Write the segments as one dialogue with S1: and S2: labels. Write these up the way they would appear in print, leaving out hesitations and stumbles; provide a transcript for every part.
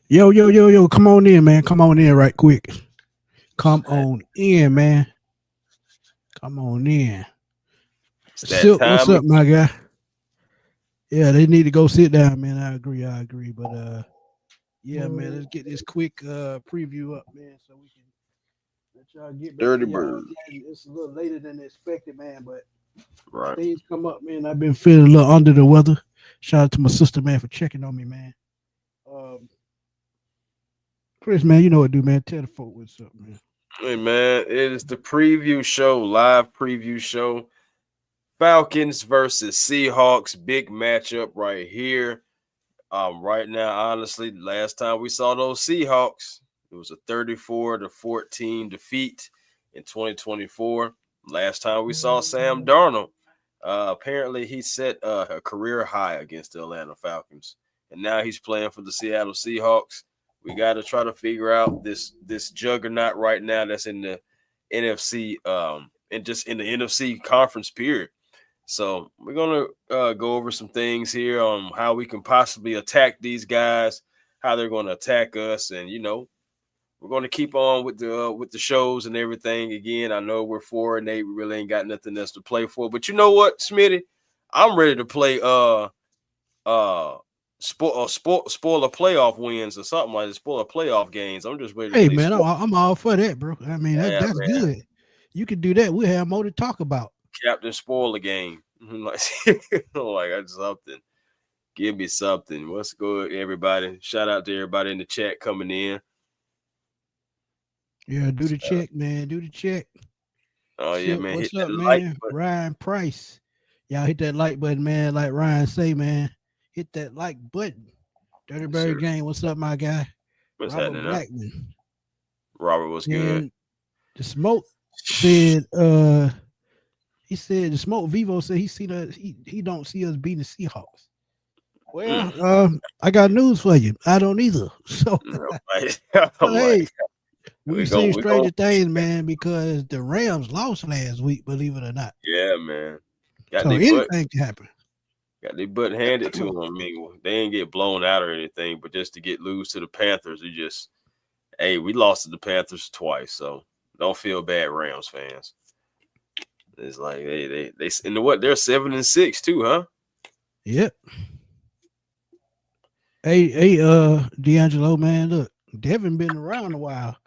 S1: Yo, yo, yo, yo, come on in, man. Come on in right quick. Come
S2: That-
S1: on in, man. Come on in.
S2: It's that
S1: Silk, what's
S2: time.
S1: up, my guy? Yeah, they need to go sit down, man. I agree, I agree. But yeah, man, let's get this quick preview up, man, so we can let y'all get back
S2: Dirty
S1: to y'all.
S2: bird.
S1: Man, it's a little later than expected, man, but
S2: Right.
S1: things come up, man. I've been feeling a little under the weather. Shout out to my sister, man, for checking on me, man. Um, Chris, man, you know what to do, man. Tell the folk what's up, man.
S2: Hey man, it is the preview show, live preview show. Falcons versus Seahawks, big matchup right here. Right now, honestly, last time we saw those Seahawks, it was a 34-14 defeat in 2024. Last time we saw Sam Darnold, apparently he set a career high against the Atlanta Falcons, and now he's playing for the Seattle Seahawks. We got to try to figure out this juggernaut right now that's in the NFC, and just in the NFC conference period. So we're gonna go over some things here on how we can possibly attack these guys, how they're going to attack us, and we're going to keep on with the shows and everything. Again, I know we're 4-8, we really ain't got nothing else to play for, but you know what, Smitty, I'm ready to play spoiler playoff wins or something like that, spoiler playoff games. I'm just ready to
S1: Hey,
S2: play
S1: man,
S2: sport.
S1: I'm all for that, bro. I mean,
S2: Yeah,
S1: that's
S2: man,
S1: good. You can do that. We'll have more to talk about.
S2: Captain Spoiler game. Like, like I something. Give me something. What's good, everybody? Shout out to everybody in the chat coming in.
S1: Yeah, do the check, man. Do the check.
S2: Oh yeah,
S1: Silk,
S2: man, hit
S1: what's up,
S2: that like
S1: man?
S2: button.
S1: Ryan Price. Y'all hit that like button, man. Like Ryan say, man. Hit that like button. Dirty
S2: Yes, sir.
S1: Bird Gang, what's up, my guy?
S2: What's
S1: Robert
S2: happening now?
S1: Blackman.
S2: Robert was good.
S1: And the smoke said, he said the smoke Vivo said he see us, he don't see us beating the Seahawks.
S2: Mm.
S1: Well, I got news for you. I don't either. So,
S2: No, like,
S1: so
S2: I'm like,
S1: hey,
S2: we
S1: we've
S2: go,
S1: seen
S2: we go.
S1: stranger things, man, because the Rams lost last week, believe it or not.
S2: Yeah, man. Got
S1: So
S2: their butt,
S1: anything can happen.
S2: got their butt handed to them. I mean, they didn't get blown out or anything, but just to get lose to the Panthers, it just, hey, we lost to the Panthers twice, so don't feel bad, Rams fans. It's like they and what they're 7-6 too, huh?
S1: Yep. Hey, D'Angelo, man, look, Devin been around a while.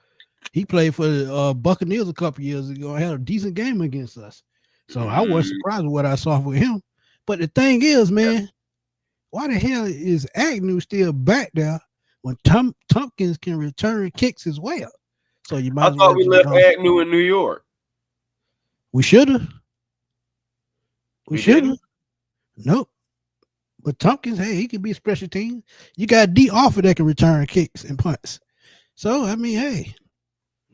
S1: He played for the Buccaneers a couple years ago and had a decent game against us. So I was
S2: Mm,
S1: surprised with what I saw with him. But the thing is, man, why the hell is Agnew still back there when Tompkins can return kicks as well? So you
S2: I
S1: might as well
S2: thought we
S1: just
S2: left
S1: go.
S2: Agnew in New York.
S1: We should have. We
S2: We
S1: should have.
S2: didn't.
S1: Nope. But Tompkins, hey, he can be a special team. You got D Offer that can return kicks and punts. So I mean, hey,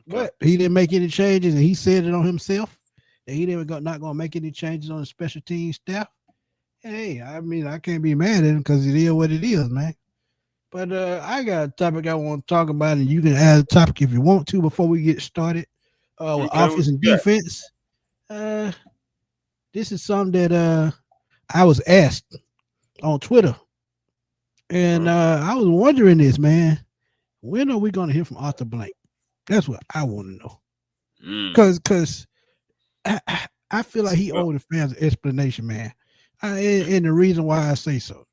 S2: Okay.
S1: but he didn't make any changes, and he said it on himself that he didn't not going to make any changes on the special team staff. Hey, I mean, I can't be mad at him because it is what it is, man. But I got a topic I want to talk about, and you can add a topic if you want to before we get started. With
S2: Okay. What
S1: offense and
S2: you got?
S1: defense, uh, this is something that I was asked on Twitter, and
S2: Uh,
S1: I was wondering this, man. When are we going to hear from Arthur Blank? That's what I want to know.
S2: mm,
S1: Because I feel like he
S2: well,
S1: owed the fans an explanation, man. And the reason why I say so,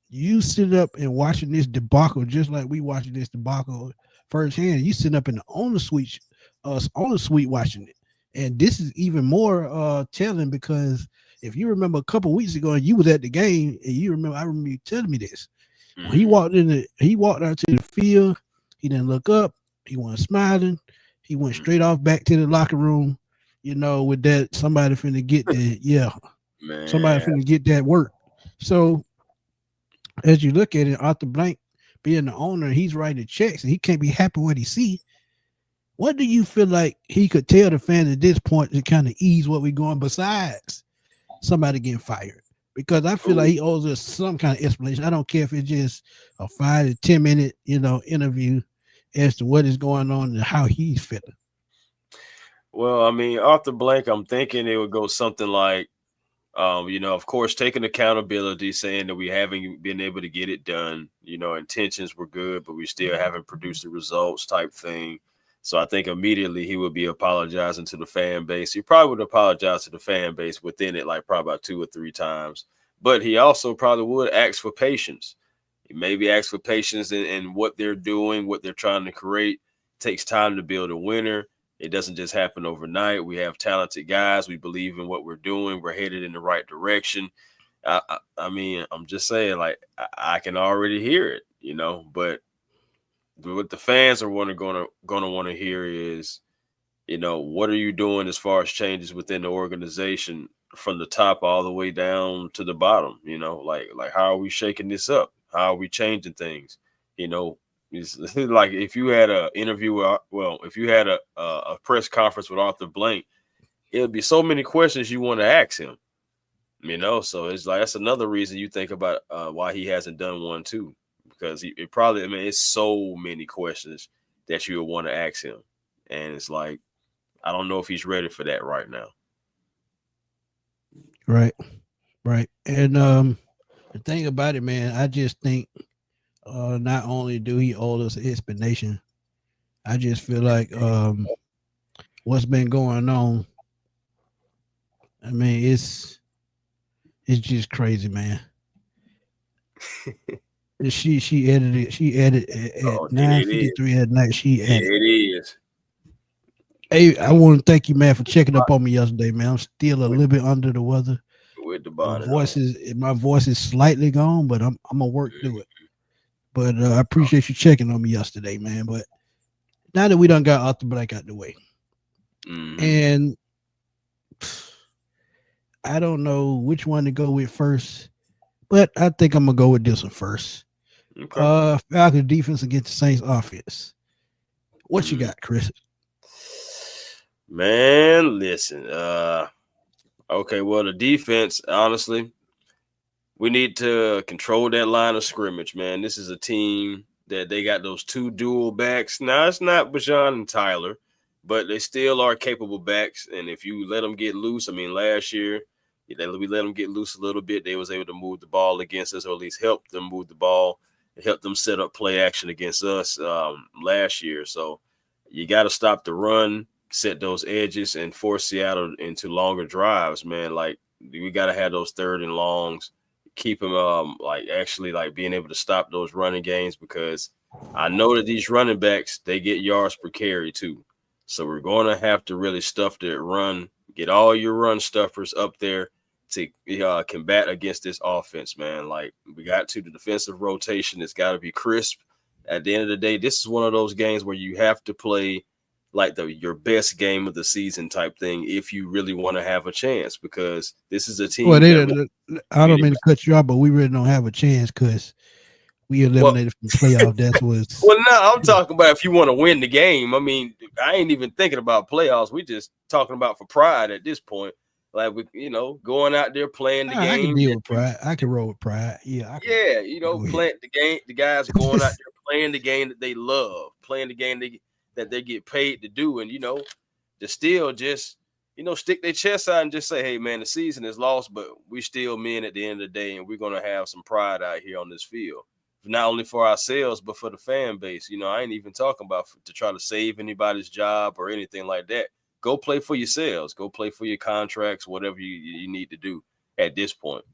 S1: you sit up and watching this debacle just like we watching this debacle firsthand. You sitting up in the on the suite watching it, and this is even more telling because if you remember a couple weeks ago, and you was at the game, and I remember you telling me this. When
S2: mm,
S1: he walked out to the field. He didn't look up. He wasn't smiling. He went
S2: mm,
S1: straight off back to the locker room. With that somebody finna get that. Yeah, somebody
S2: man.
S1: finna get that work. So as you look at it, Arthur Blank being the owner, he's writing checks and he can't be happy what he see. What do you feel like he could tell the fans at this point to kind of ease what we're going besides somebody getting fired? Because I feel like
S2: Ooh.
S1: he owes us some kind of explanation. I don't care if it's just a 5 to 10 minute, interview as to what is going on and how he's feeling.
S2: Well, I mean, off the blank, I'm thinking it would go something like, Of course, taking accountability, saying that we haven't been able to get it done. Intentions were good, but we still haven't produced the results type thing. So I think immediately he would be apologizing to the fan base. He probably would apologize to the fan base within it, like probably about 2 or 3 times. But he also probably would ask for patience. He maybe ask for patience in what they're doing, what they're trying to create. It takes time to build a winner. It doesn't just happen overnight. We have talented guys. We believe in what we're doing. We're headed in the right direction. I mean, I'm just saying, like, I can already hear it, but what the fans are gonna want to hear is, what are you doing as far as changes within the organization from the top all the way down to the bottom? Like how are we shaking this up? How are we changing things? It's like if you had an interview, if you had a press conference with Arthur Blank, it would be so many questions you want to ask him. So it's like that's another reason you think about why he hasn't done one too, because it's so many questions that you would want to ask him, and it's like I don't know if he's ready for that right now.
S1: Right. And the thing about it, man, I just think not only do he owe us an explanation, I just feel like what's been going on. I mean, it's just crazy, man. She edited at 9:53 at night. She edited.
S2: It is.
S1: Hey, I want to thank you, man, for checking up on me yesterday, man. I'm still a little bit under the weather.
S2: With the
S1: my voice is slightly gone, but I'm gonna work through it. But I appreciate you checking on me yesterday, man. But now that we done got Arthur Blank out the way, and I don't know which one to go with first, but I think I'm gonna go with this one first. Okay. Falcons defense against the Saints offense. What you got, Chris?
S2: Man, listen. Okay, well, the defense, honestly, we need to control that line of scrimmage, man. This is a team that they got those 2 dual backs. Now, it's not Bijan and Tyler, but they still are capable backs. And if you let them get loose, I mean, last year, we let them get loose a little bit. They was able to move the ball against us, or at least help them move the ball. It helped them set up play action against us last year. So you got to stop the run, set those edges, and force Seattle into longer drives, man. Like, we got to have those 3rd and longs, keep them actually being able to stop those running games, because I know that these running backs, they get yards per carry too. So we're going to have to really stuff the run, get all your run stuffers up there to combat against this offense, man. Like, we got to the defensive rotation. It's got to be crisp. At the end of the day, this is one of those games where you have to play like your best game of the season type thing if you really want to have a chance, because this is a team.
S1: Well, I don't mean to cut you off, but we really don't have a chance because we eliminated from the playoff. That's what's.
S2: Well, no, I'm talking about if you want to win the game. I mean, I ain't even thinking about playoffs. We just talking about for pride at this point. Like, we, going out there playing the game.
S1: I can deal with pride. I can roll with pride. Yeah.
S2: Playing the game. The guys going out there playing the game that they love, playing the game that they get paid to do, and to still just stick their chest out and just say, hey man, the season is lost, but we still men at the end of the day, and we're gonna have some pride out here on this field, not only for ourselves but for the fan base. I ain't even talking about to try to save anybody's job or anything like that. Go play for yourselves, go play for your contracts, whatever you need to do at this point,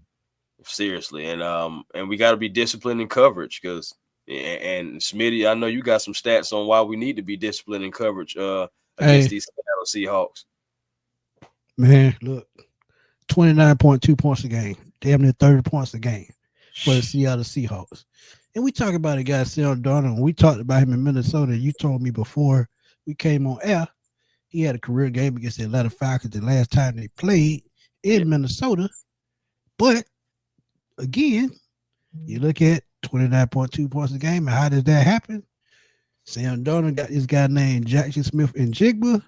S2: seriously. And we got to be disciplined in coverage, because and Smitty, I know you got some stats on why we need to be disciplined in coverage against these Seahawks.
S1: Man, look, 29.2 points a game, damn near 30 points a game for the Seattle Seahawks. And we talk about a guy, Sam Darnold. We talked about him in Minnesota. You told me before we came on air, he had a career game against the Atlanta Falcons the last time they played in Minnesota. But again, you look at 29.2 points a game, and how does that happen? Sam Darnold got this guy named Jackson Smith and Jigba,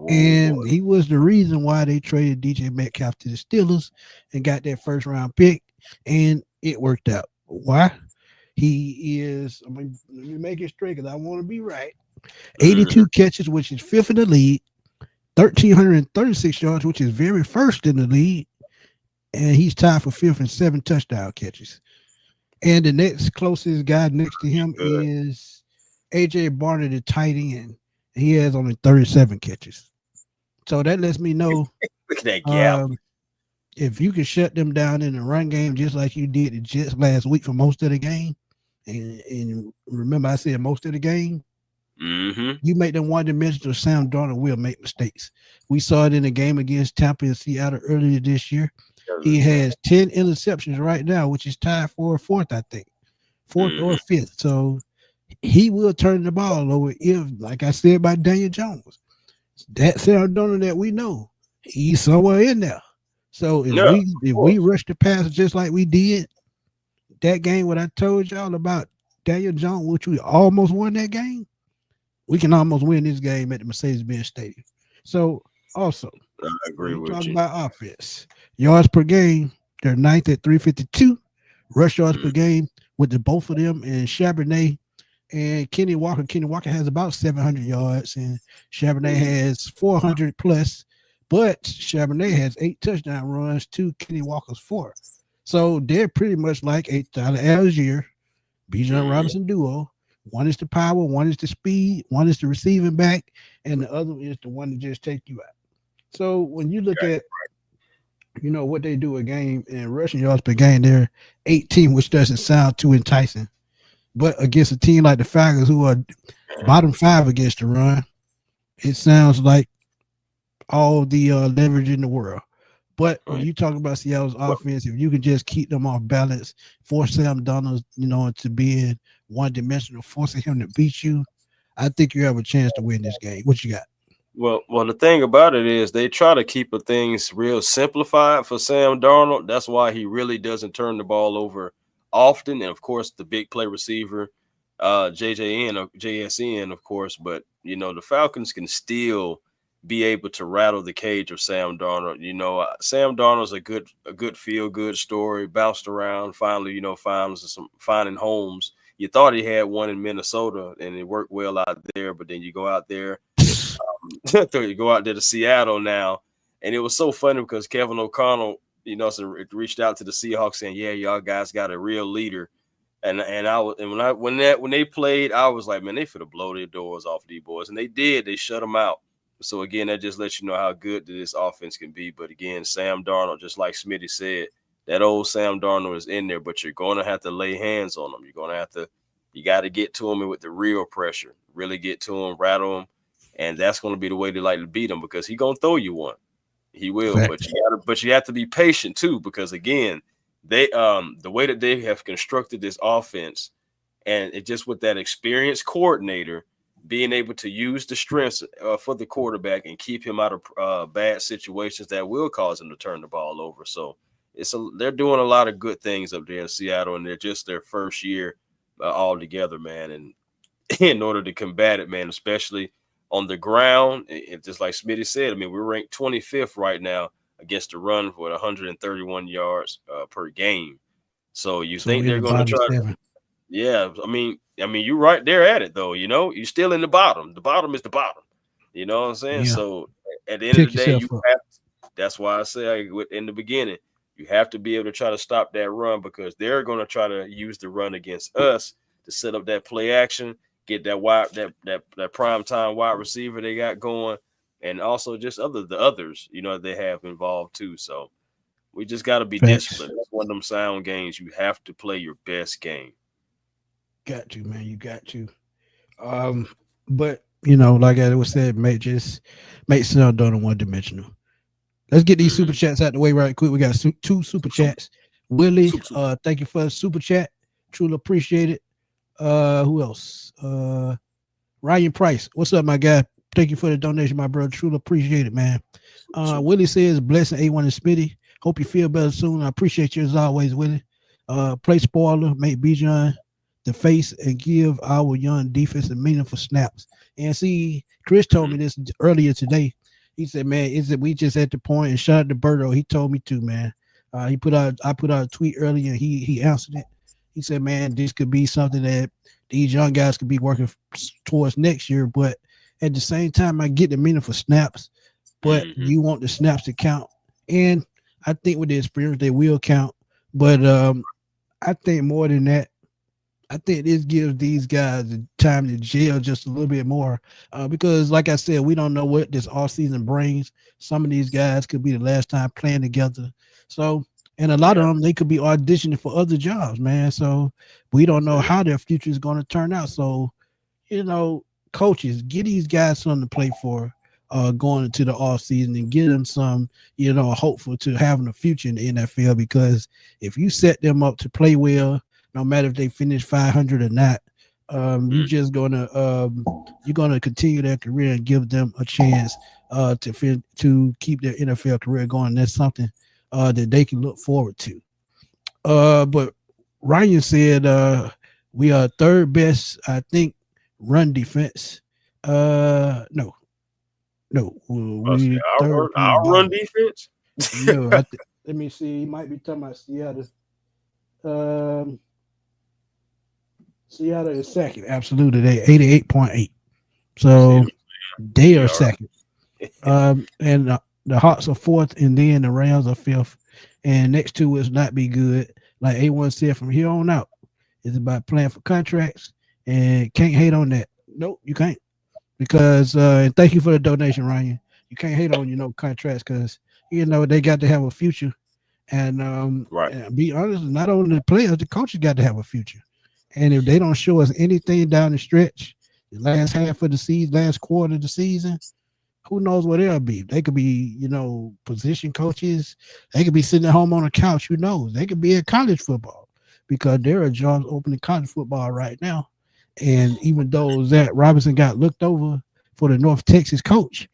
S1: and he was the reason why they traded DJ Metcalf to the Steelers and got that first round pick, and it worked out. Why? He is, let me make it straight because I want to be right. 82 catches, which is 5th in the league, 1,336 yards, which is very first in the league, and he's tied for fifth in 7 touchdown catches. And the next closest guy next to him
S2: Good.
S1: is AJ Barner, the tight end. He has only 37 catches. So that lets me know
S2: Look at that gap.
S1: if you can shut them down in the run game just like you did the Jets last week for most of the game, and remember I said most of the game, you make them one-dimensional. Sam Darnold will make mistakes. We saw it in the game against Tampa and Seattle earlier this year. He has 10 interceptions right now, which is tied for fourth, I think. Fourth or fifth. So he will turn the ball over if, like I said about Daniel Jones, that Sam Darnold that we know, he's somewhere in there. So if we rush the pass just like we did that game, what I told y'all about Daniel Jones, which we almost won that game, we can almost win this game at the Mercedes-Benz Stadium. So also,
S2: I agree with
S1: talking
S2: you.
S1: about offense, yards per game, they're ninth at 352. Rush yards per game with the both of them and Charbonnet and Kenny Walker. Kenny Walker has about 700 yards and Charbonnet has 400 plus. But Charbonnet has 8 touchdown runs to Kenny Walker's 4. So they're pretty much like a Tyler Algier, Bijan Robinson duo. One is the power, one is the speed, one is the receiving back, and the other is the one that just take you out. So when you look at, what they do a game and rushing yards per game, they're 18, which doesn't sound too enticing. But against a team like the Falcons, who are bottom 5 against the run, it sounds like all the leverage in the world. But when you talk about Seattle's offense, if you can just keep them off balance, force Sam Darnold, to being one-dimensional, forcing him to beat you, I think you have a chance to win this game. What you got?
S2: Well, the thing about it is they try to keep things real simplified for Sam Darnold. That's why he really doesn't turn the ball over often. And, of course, the big play receiver, JSN, of course. But, the Falcons can still be able to rattle the cage of Sam Darnold. Sam Darnold's a good feel-good story, bounced around, finally, finding homes. You thought he had one in Minnesota, and it worked well out there, but then you go out there, to Seattle now, and it was so funny because Kevin O'Connell, reached out to the Seahawks saying, "Yeah, y'all guys got a real leader," and when they played, I was like, man, they finna blow their doors off these boys, and they did. They shut them out. So, again, that just lets you know how good this offense can be. But, again, Sam Darnold, just like Smitty said, that old Sam Darnold is in there, but you're going to have to lay hands on him. You're going to have to – you got to get to him with the real pressure, really get to him, rattle him, and that's going to be the way they like to beat him because he's going to throw you one. He will, but you have to be patient too because, again, they the way that they have constructed this offense and it just with that experienced coordinator – being able to use the strengths for the quarterback and keep him out of bad situations that will cause him to turn the ball over. So they're doing a lot of good things up there in Seattle, and they're just their first year all together, man. And in order to combat it, man, especially on the ground, just like Smitty said, I mean, we're ranked 25th right now against the run with 131 yards per game. So think they're going to try to – yeah, I mean, you're right there at it, though. You're still in the bottom. The bottom is the bottom. You know what I'm saying? Yeah. So at the end of the day, that's why I say in the beginning, you have to be able to try to stop that run because they're going to try to use the run against us to set up that play action, get that prime time wide receiver they got going, and also just the others, they have involved too. So we just got to be disciplined. That's one of them sound games. You have to play your best game.
S1: Got to, man. You got to. But like I was said, make Sam Darnold one-dimensional. Let's get these super chats out the way right quick. We got 2 super chats. Willie, thank you for the super chat. Truly appreciate it. Who else? Ryan Price. What's up, my guy? Thank you for the donation, my brother. Truly appreciate it, man. Willie says, blessing A1 and Smitty. Hope you feel better soon. I appreciate you as always, Willie. Play spoiler, make Bijan the face and give our young defense a meaningful snaps. And see, Chris told me this earlier today. He said, man, we just at the point, and shout out to Berto. He told me to, man. I put out a tweet earlier, and he answered it. He said, man, this could be something that these young guys could be working towards next year. But at the same time, I get the meaningful snaps, but you want the snaps to count. And I think with the experience they will count. But I think more than that, I think this gives these guys the time to jail just a little bit more. Because like I said, we don't know what this off season brings. Some of these guys could be the last time playing together. So and a lot of
S2: Yeah,
S1: them they could be auditioning for other jobs, man. So we don't know
S2: exactly.
S1: how their future is going to turn out. So you know, coaches, get these guys something to play for going into the off season and get them some, hopeful to having a future in the NFL. Because if you set them up to play well, no matter if they finish 500 or not, you
S2: Mm,
S1: just you're gonna continue their career and give them a chance to keep their NFL career going. That's something that they can look forward to. But Ryan said we are third best, I think, run defense. No, no,
S2: I'll say
S1: we third from the
S2: our run
S1: bottom.
S2: defense.
S1: No, let me see. He might be talking about Seattle. Um, Seattle is second. Absolutely, they 88.8.
S2: See,
S1: So they
S2: we
S1: are
S2: are.
S1: second. And the Hawks are fourth, and then the Rams are fifth. And next two is not be good. Like A1 said, from here on out, it's about playing for contracts, and can't hate on that. Nope, you can't. Because and thank you for the donation, Ryan. You can't hate on contracts because they got to have a future.
S2: Right.
S1: And be honest, not only the players, the coaches got to have a future. And if they don't show us anything down the stretch, the last half of the season, last quarter of the season, who knows what they'll be? They could be, position coaches. They could be sitting at home on a couch. Who knows? They could be in college football because there are jobs open in college football right now. And even though Zach Robinson got looked over for the North Texas coach,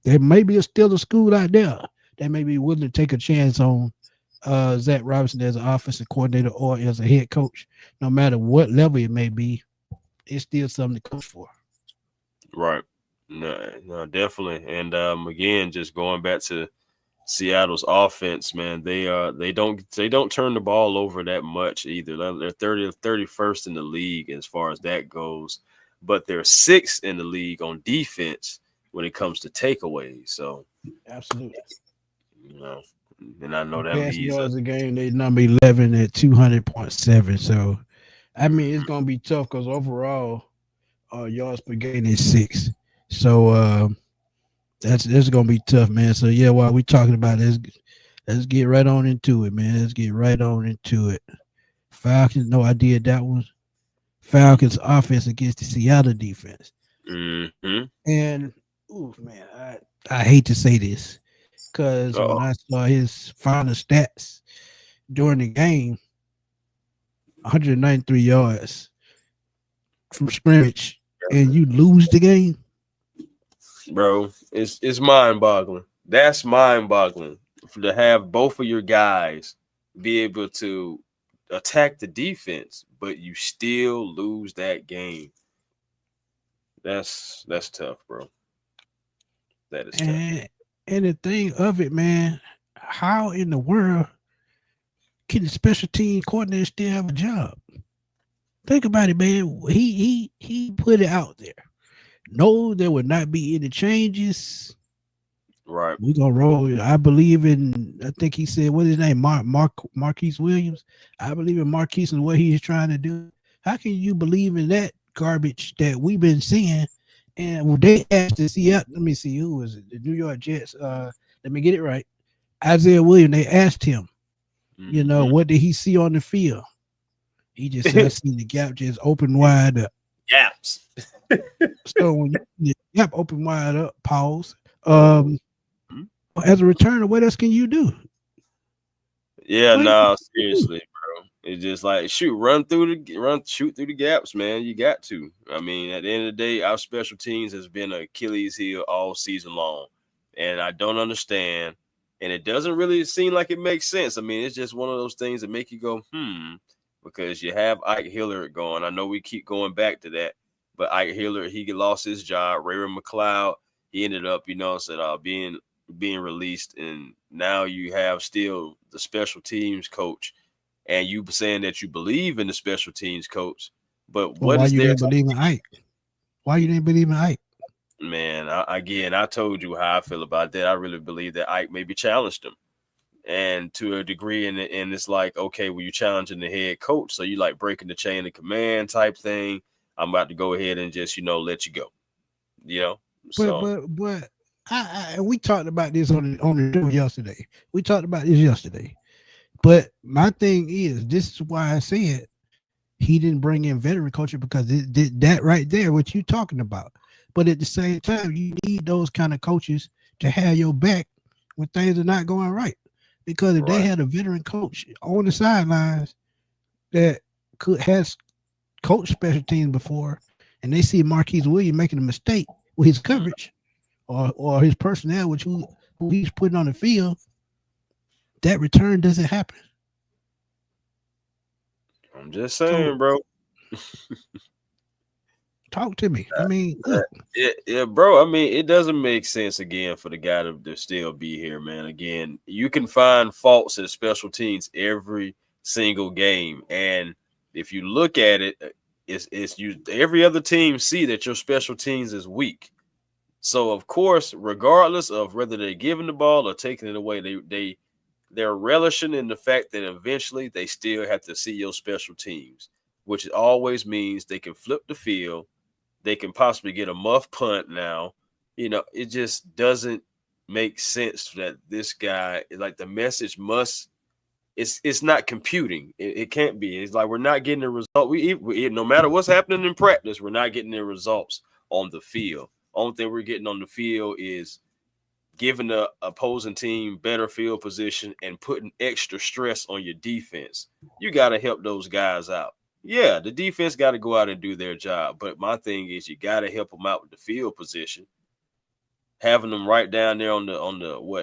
S1: there may be still a school out there that may be willing to take a chance on Zach Robinson as an offensive coordinator or as a head coach. No matter what level it may be, it's still something to coach for.
S2: Right. No, no, definitely. And again, just going back to Seattle's offense, man, they don't turn the ball over that much either. They're 31st in the league as far as that goes, but they're sixth in the league on defense when it comes to takeaways. So,
S1: Absolutely.
S2: you know, and I know that
S1: Passing
S2: leads us.
S1: yards a game, they number 11 at 200.7. So, I mean, it's going to be tough because overall, yards per game is six. So, that's going to be tough, man. So, yeah, while we talking about this, let's get right on into it, man. Let's get right on into it. Falcons, no idea that was Falcons offense against the Seattle defense.
S2: Mm-hmm.
S1: And, ooh, man, I hate to say this because when
S2: Uh-oh.
S1: I saw his final stats during the game, 193 yards from scrimmage, and you lose the game.
S2: Bro, it's mind-boggling. That's mind-boggling to have both of your guys be able to attack the defense, but you still lose that game. That's tough, bro. That is tough.
S1: And the thing of it, man, how in the world can the special team coordinator still have a job? Think about it, man. He put it out there. No, there would not be any changes.
S2: Right.
S1: We gonna roll. I believe in. I think he said, "What is his name?" Marquise Williams. I believe in Marquise and what he is trying to do. How can you believe in that garbage that we've been seeing? And they asked to see. Let me see who was it? The New York Jets. Let me get it right. Isaiah Williams. They asked him.
S2: Mm-hmm.
S1: What did he see on the field? He just said, "I seen the gap just open wide up."
S2: Gaps.
S1: So when you see the gap open wide up, pause.
S2: Oh.
S1: As a returner, what else can you do?
S2: Yeah,
S1: What
S2: no,
S1: you
S2: seriously, bro. It's just like shoot through the gaps, man. You got to. I mean, at the end of the day, our special teams has been an Achilles heel all season long, and I don't understand. And it doesn't really seem like it makes sense. I mean, it's just one of those things that make you go, because you have Ike Hillard going. I know we keep going back to that, but Ike Hillard, he lost his job. Raymond McLeod, he ended up, being released, and now you have still the special teams coach, and you saying that you believe in the special teams coach, but
S1: Well,
S2: what
S1: why
S2: is
S1: you
S2: there
S1: didn't
S2: to,
S1: believe in Ike? Why you didn't believe in Ike?
S2: man? Again, I told you how I feel about that. I really believe that Ike maybe challenged him, and to a degree, and it's like, okay, well, you're challenging the head coach, so you like breaking the chain of command type thing. I'm about to go ahead and just let you go.
S1: But
S2: So
S1: we talked about this on the show yesterday. We talked about this yesterday. But my thing is, this is why I said he didn't bring in veteran coaching, because it did that right there, what you talking about. But at the same time, you need those kind of coaches to have your back when things are not going right. Because if they had a veteran coach on the sidelines that has coached special teams before, and they see Marquise Williams making a mistake with his coverage or his personnel, which who he's putting on the field, that return doesn't happen.
S2: I'm just saying, bro.
S1: Talk to me. I mean, look.
S2: Yeah, bro. I mean, it doesn't make sense again for the guy to still be here, man. Again, you can find faults in special teams every single game, and if you look at it, it's you. Every other team see that your special teams is weak. So of course, regardless of whether they're giving the ball or taking it away, they're relishing in the fact that eventually they still have to see your special teams, which always means they can flip the field. They can possibly get a muff punt now. It just doesn't make sense that this guy, like, the message it's not computing. It can't be. It's like we're not getting the result. We no matter what's happening in practice, we're not getting the results on the field. Only thing we're getting on the field is giving the opposing team better field position and putting extra stress on your defense. You got to help those guys out. Yeah, the defense got to go out and do their job. But my thing is, you got to help them out with the field position. Having them right down there on the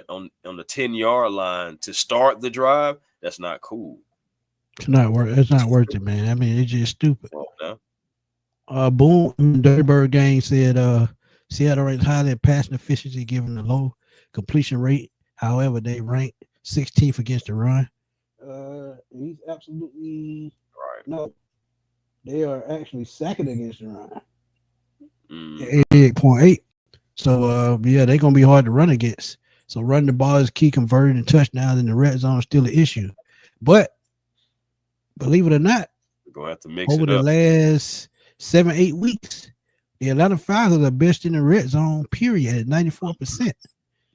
S2: 10-yard line to start the drive, that's not cool.
S1: It's not worth it, man. I mean, it's just stupid.
S2: Well,
S1: Boom, Dirtbird Gang said Seattle ranks highly in passing efficiency given the low completion rate. However, they rank 16th against the run. He's absolutely
S2: right.
S1: No. They are actually second against the run.
S2: 88.8.
S1: So they're gonna be hard to run against. So running the ball is key, converting touchdowns in the red zone is still an issue. But believe it or not,
S2: we're gonna have to mix
S1: over the last 7-8 weeks, the Atlanta Falcons are best in the red zone, period, at 94%.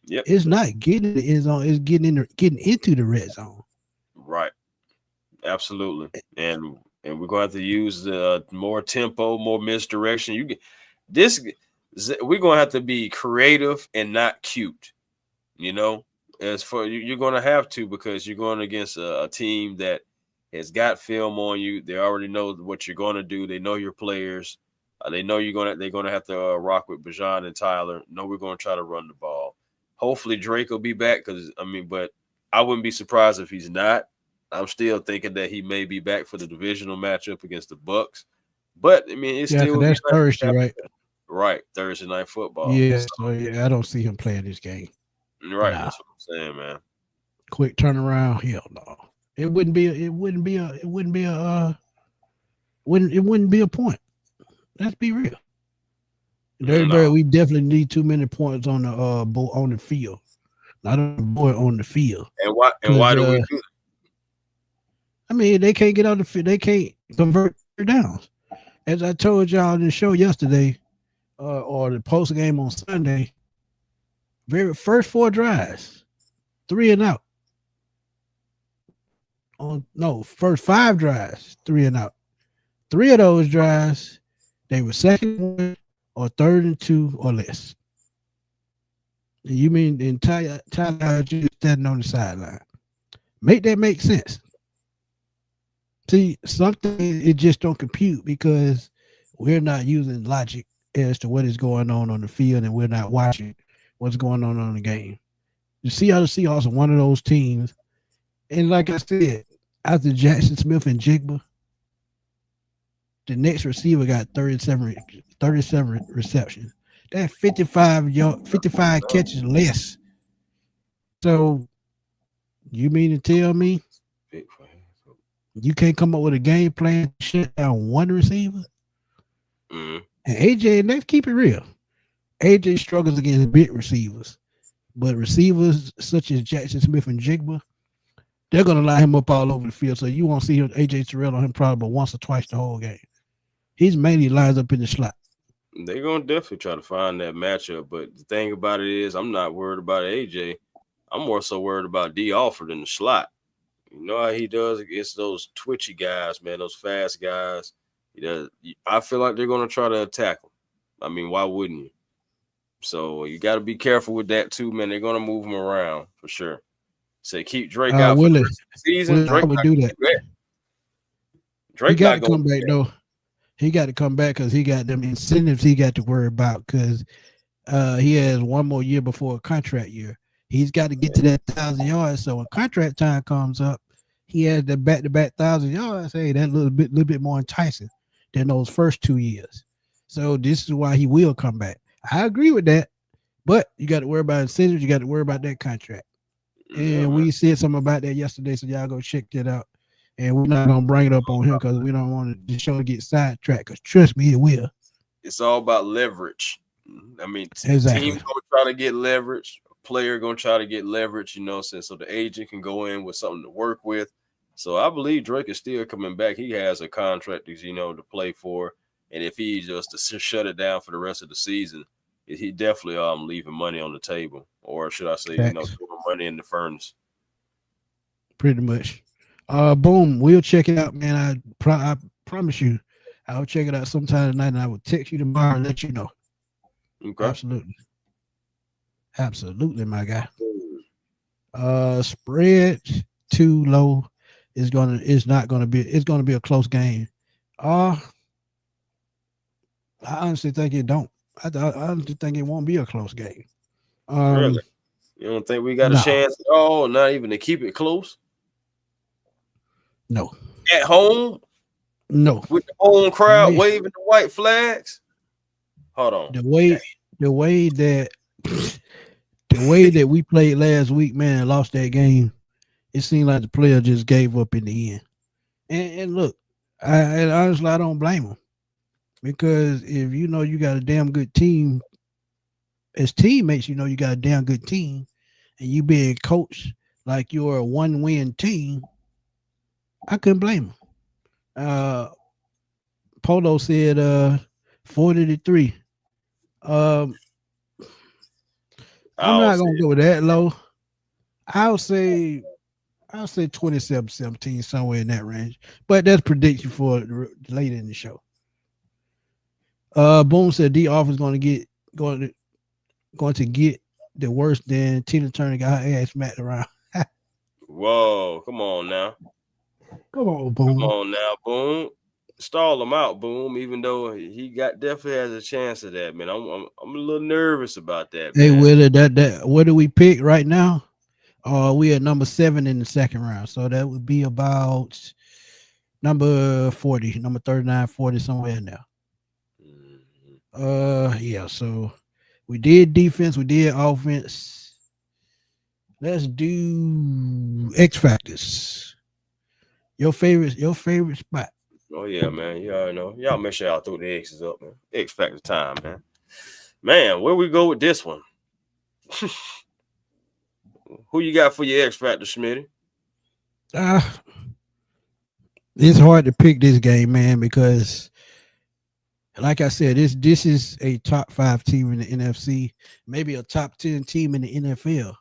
S2: Yep.
S1: It's not getting the end zone, it's getting into the red zone.
S2: Right. Absolutely. And we're gonna have to use more tempo, more misdirection. We're gonna have to be creative and not cute. As for you're gonna have to, because you're going against a team that has got film on you. They already know what you're gonna do. They know your players. They know they're gonna have to rock with Bijan and Tyler. No, we're gonna try to run the ball. Hopefully Drake will be back, but I wouldn't be surprised if he's not. I'm still thinking that he may be back for the divisional matchup against the Bucks. But it's still
S1: that's Thursday, right?
S2: Right, Thursday night football.
S1: Yeah, so I don't see him playing this game.
S2: Right, that's what I'm saying, man.
S1: Quick turnaround, hell no. It wouldn't be a point. Let's be real. We definitely need too many points on the field. Not on the board, on the field.
S2: And why do we do that?
S1: I mean, they can't get out the field. They can't convert downs. As I told y'all in the show yesterday, or the post game on Sunday, first 4 drives, 3 and out. First 5 drives, 3 and out. 3 of those drives, they were second and 1 or third and 2 or less. And you mean the entire time you standing on the sideline? Make that make sense. See, something it just don't compute because we're not using logic as to what is going on the field, and we're not watching what's going on the game. You see how the Seahawks are one of those teams, and like I said, after Jackson Smith and Jigba, the next receiver got 37 receptions. That's 55 catches less. So you mean to tell me you can't come up with a game plan to shut down one receiver? And AJ, let's keep it real. AJ struggles against big receivers, but receivers such as Jackson Smith and Jigba, they're gonna line him up all over the field. So you won't see him, AJ Terrell on him probably but once or twice the whole game. He's mainly lines up in the slot.
S2: They're gonna definitely try to find that matchup. But the thing about it is, I'm not worried about AJ. I'm more so worried about D Alford in the slot. You know how he does against those twitchy guys, man, those fast guys. He does. I feel like they're gonna try to attack him. I mean, why wouldn't you? So you got to be careful with that too, man. They're gonna move him around for sure. Say keep Drake out for the
S1: Willie,
S2: rest of the season.
S1: I
S2: Drake
S1: would
S2: not
S1: do
S2: gonna
S1: that.
S2: do that.
S1: He
S2: Drake
S1: got
S2: not
S1: to come
S2: gonna
S1: back though. He got to come back because he got them incentives he got to worry about because he has one more year before a contract year. He's got to get to that 1,000 yards. So when contract time comes up, he has the back-to-back 1,000 yards. Hey, that's a little bit more enticing than those first 2 years. So this is why he will come back. I agree with that, but you got to worry about incentives. You got to worry about that contract. And we said something about that yesterday, so y'all go check that out. And we're not gonna bring it up on him because we don't want the show to get sidetracked. Because trust me, it will.
S2: It's all about leverage. I mean,
S1: exactly.
S2: Team's gonna try to get leverage. A player gonna try to get leverage. You know, so the agent can go in with something to work with. So I believe Drake is still coming back. He has a contract, to play for. And if he just to shut it down for the rest of the season, he definitely leaving money on the table, or should I say, throwing money in the furnace.
S1: Pretty much. Boom. We'll check it out, man. I promise you, I'll check it out sometime tonight, and I will text you tomorrow and let you know.
S2: Okay.
S1: Absolutely, my guy. Spread too low it's not gonna be a close game. I honestly think it don't. I honestly think it won't be a close game.
S2: Really? You don't think we got a chance at all, not even to keep it close?
S1: No.
S2: At home?
S1: No.
S2: With the home crowd waving the white flags? Hold on.
S1: The way that we played last week, man, lost that game. It seemed like the player just gave up in the end. And look, honestly, I don't blame him. Because if you know you got a damn good team, as teammates, you know you got a damn good team, and you being coached like you're a one-win team, I couldn't blame him. Polo said 40-3. I'm not gonna go that low. I'll say 27-17, somewhere in that range. But that's prediction for later in the show. Boom said D Offense going to get the worse than Tina Turner got her ass smacked around.
S2: Whoa, come on now.
S1: Come on, Boom.
S2: Come on now, Boom. Stall him out, Boom. Even though he definitely has a chance of that, man. I'm a little nervous about that.
S1: Hey,
S2: man.
S1: Willie, that what do we pick right now? We are number 7 in the second round, so that would be about number 40, number 39, 40, somewhere in there. Yeah. So we did defense, we did offense. Let's do X factors. Your favorite spot.
S2: Oh yeah, man. You already know. Y'all make sure y'all throw the X's up, man. X factor time, man. Man, where we go with this one? Who you got for your X factor, Smitty?
S1: It's hard to pick this game, man, because like I said, this is a top 5 team in the NFC, maybe a top 10 team in the NFL.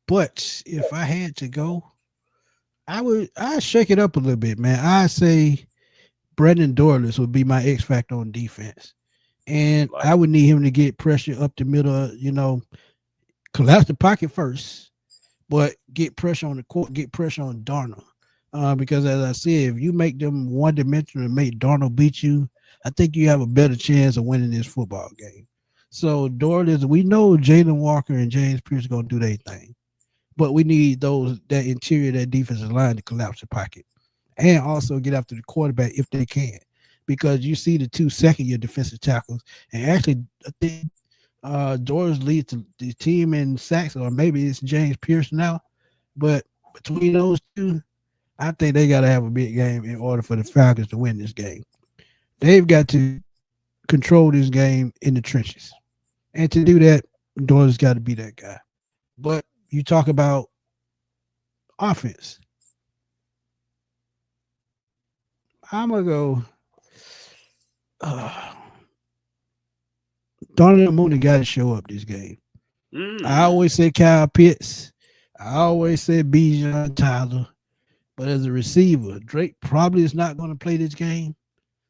S1: But if I had to go, I'd shake it up a little bit, man. I say Brendan Dorless would be my X factor on defense. And I would need him to get pressure up the middle, collapse the pocket first, but get pressure on the court, get pressure on Darnold. Because as I said, if you make them one-dimensional and make Darnold beat you, I think you have a better chance of winning this football game. So Dorless, we know Jalen Walker and James Pierce are going to do their thing. But we need that interior, that defensive line to collapse the pocket. And also get after the quarterback if they can. Because you see the 2 second-year defensive tackles. And actually, I think Dorless leads the team in sacks, or maybe it's James Pierce now. But between those two, I think they got to have a big game in order for the Falcons to win this game. They've got to control this game in the trenches. And to do that, Dorless got to be that guy. But you talk about offense. I'm gonna go. Uh, Darnell Mooney got to show up this game. I always say Kyle Pitts. I always say Bijan Tyler. But as a receiver, Drake probably is not going to play this game.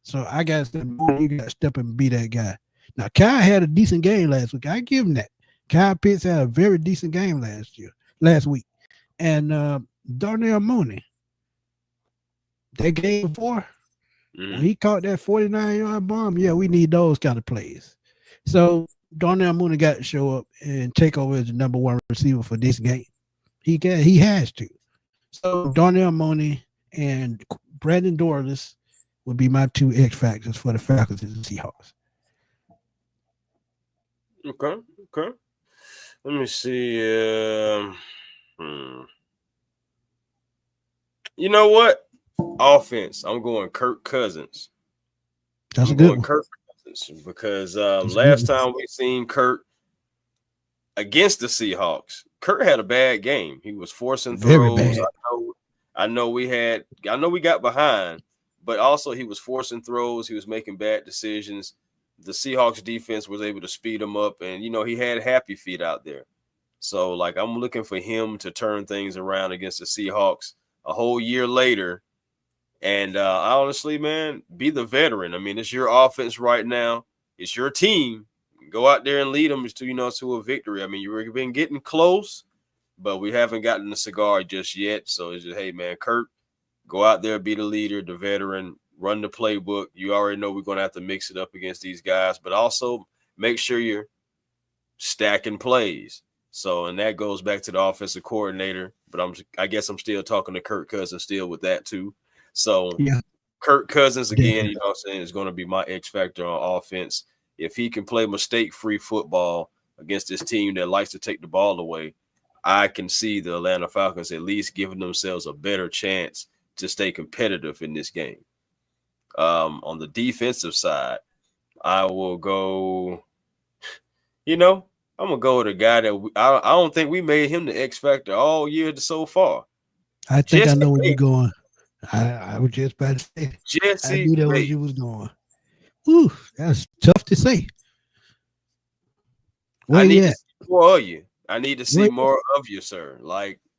S1: So I got to say, you got to step up and be that guy. Now, Kyle had a decent game last week. I give him that. Kyle Pitts had a very decent game last week. And Darnell Mooney, that game before, when he caught that 49-yard bomb, yeah, we need those kind of plays. So Darnell Mooney got to show up and take over as the number one receiver for this game. He has to. So Darnell Mooney and Brandon Dorless would be my two X factors for the Falcons and the Seahawks.
S2: Okay. Let me see. You know what? Offense. I'm going Kirk Cousins.
S1: That's a good one.
S2: Kirk Cousins because last time we seen Kirk against the Seahawks, Kirk had a bad game. He was forcing throws. I know we got behind, but also he was forcing throws. He was making bad decisions. The Seahawks defense was able to speed him up, and he had happy feet out there. So I'm looking for him to turn things around against the Seahawks a whole year later. And honestly, man, be the veteran. I mean, it's your offense right now. It's your team. Go out there and lead them to a victory. I mean, you've been getting close, but we haven't gotten the cigar just yet. So it's just, hey, man, Kurt, go out there, be the leader, the veteran, run the playbook. You already know we're going to have to mix it up against these guys, but also make sure you're stacking plays. So, and that goes back to the offensive coordinator, but I guess I'm still talking to Kirk Cousins still with that too. So, yeah. Kirk Cousins, again, is going to be my X factor on offense. If he can play mistake-free football against this team that likes to take the ball away, I can see the Atlanta Falcons at least giving themselves a better chance to stay competitive in this game. On the defensive side, I will go, I'm going to go with a guy that I don't think we made him the X factor all year so far.
S1: I think I know where you're going. I was just about to say.
S2: Jesse
S1: I knew that where you was going. Ooh, that's tough to say.
S2: I need to see more of you. I need to see more of you, sir.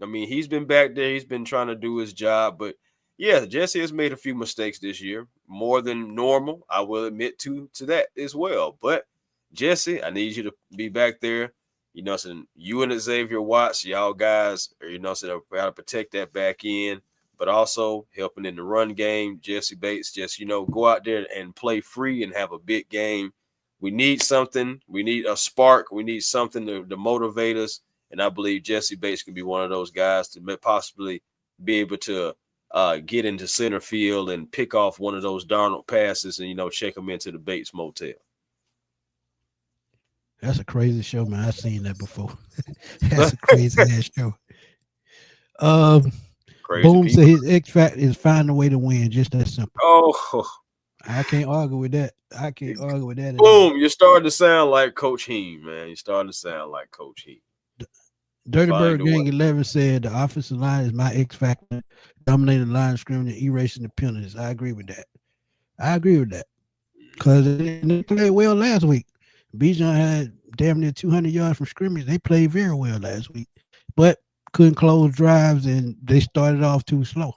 S2: He's been back there. He's been trying to do his job. But, yeah, Jesse has made a few mistakes this year, more than normal. I will admit to that as well. But, Jesse, I need you to be back there. You and Xavier Watts, y'all guys, got to protect that back end. But also helping in the run game. Jesse Bates, just, go out there and play free and have a big game. We need something. We need a spark. We need something to motivate us. And I believe Jesse Bates can be one of those guys to possibly be able to get into center field and pick off one of those Darnold passes and, check them into the Bates Motel.
S1: That's a crazy show, man. I've seen that before. That's a crazy ass show. Boom said his X factor is find a way to win. Just that simple.
S2: Oh,
S1: I can't argue with that.
S2: Boom, you're starting to sound like Coach Heem, man. You're starting to sound like Coach Heem.
S1: Dirty Bird Gang 11 said the offensive line is my X factor, dominating the line of scrimmage and erasing the penalties. I agree with that. Because they played well last week. Bijan had damn near 200 yards from scrimmage. They played very well last week. But couldn't close drives, and they started off too slow.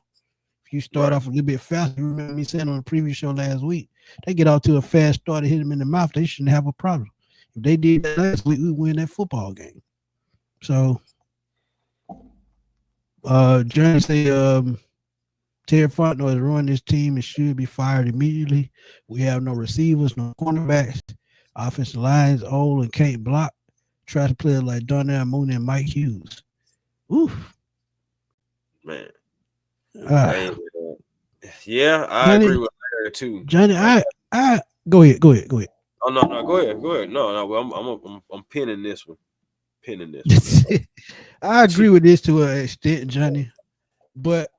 S1: If you start off a little bit faster, remember me saying on the previous show last week, they get off to a fast start and hit them in the mouth, they shouldn't have a problem. If they did that last week, we win that football game. So, Johnny say, Terry Fontenot has ruined this team and should be fired immediately. We have no receivers, no cornerbacks. Offensive line is old and can't block. Try to play like Darnell Mooney and Mike Hughes. Oof.
S2: Man. Yeah, I agree with Larry too.
S1: Johnny, I go ahead.
S2: Oh no, go ahead. No, I'm pinning this one.
S1: I agree with this to an extent, Johnny. But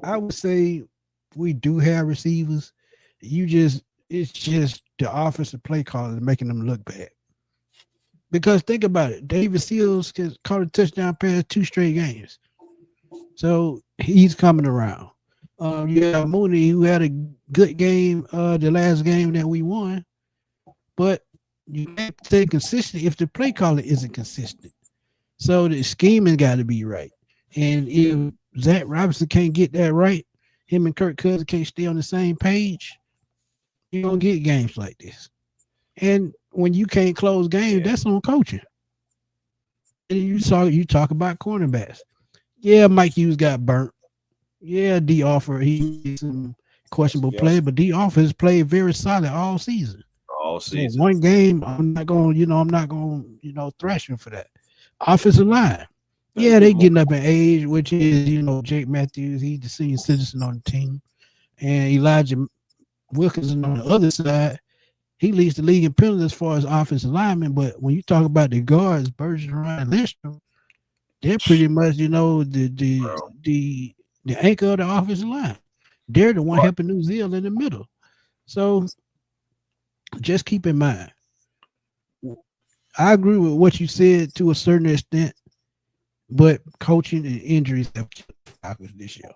S1: I would say we do have receivers. It's just the offensive play call is making them look bad. Because think about it, David Seals caught a touchdown pass 2 straight games, so he's coming around. You have Mooney who had a good game, the last game that we won, but you can't stay consistent if the play calling isn't consistent. So the scheming got to be right. And if Zach Robinson can't get that right, him and Kirk Cousins can't stay on the same page, you don't get games like this. And when you can't close games, that's on coaching. And you talk about cornerbacks. Yeah, Mike Hughes got burnt. Yeah, D offer he made some questionable play, but D offer has played very solid all season.
S2: All season.
S1: So one game, I'm not going, thrash him for that. Offensive line. Yeah, they getting up in age, which is, Jake Matthews, he's the senior citizen on the team. And Elijah Wilkinson on the other side, he leads the league in penalties as far as offensive linemen. But when you talk about the guards, Bergeron and Lindstrom, they're pretty much, the anchor of the offensive line. They're the one helping New Zealand in the middle. So just keep in mind, I agree with what you said to a certain extent, but coaching and injuries have killed the Falcons this year.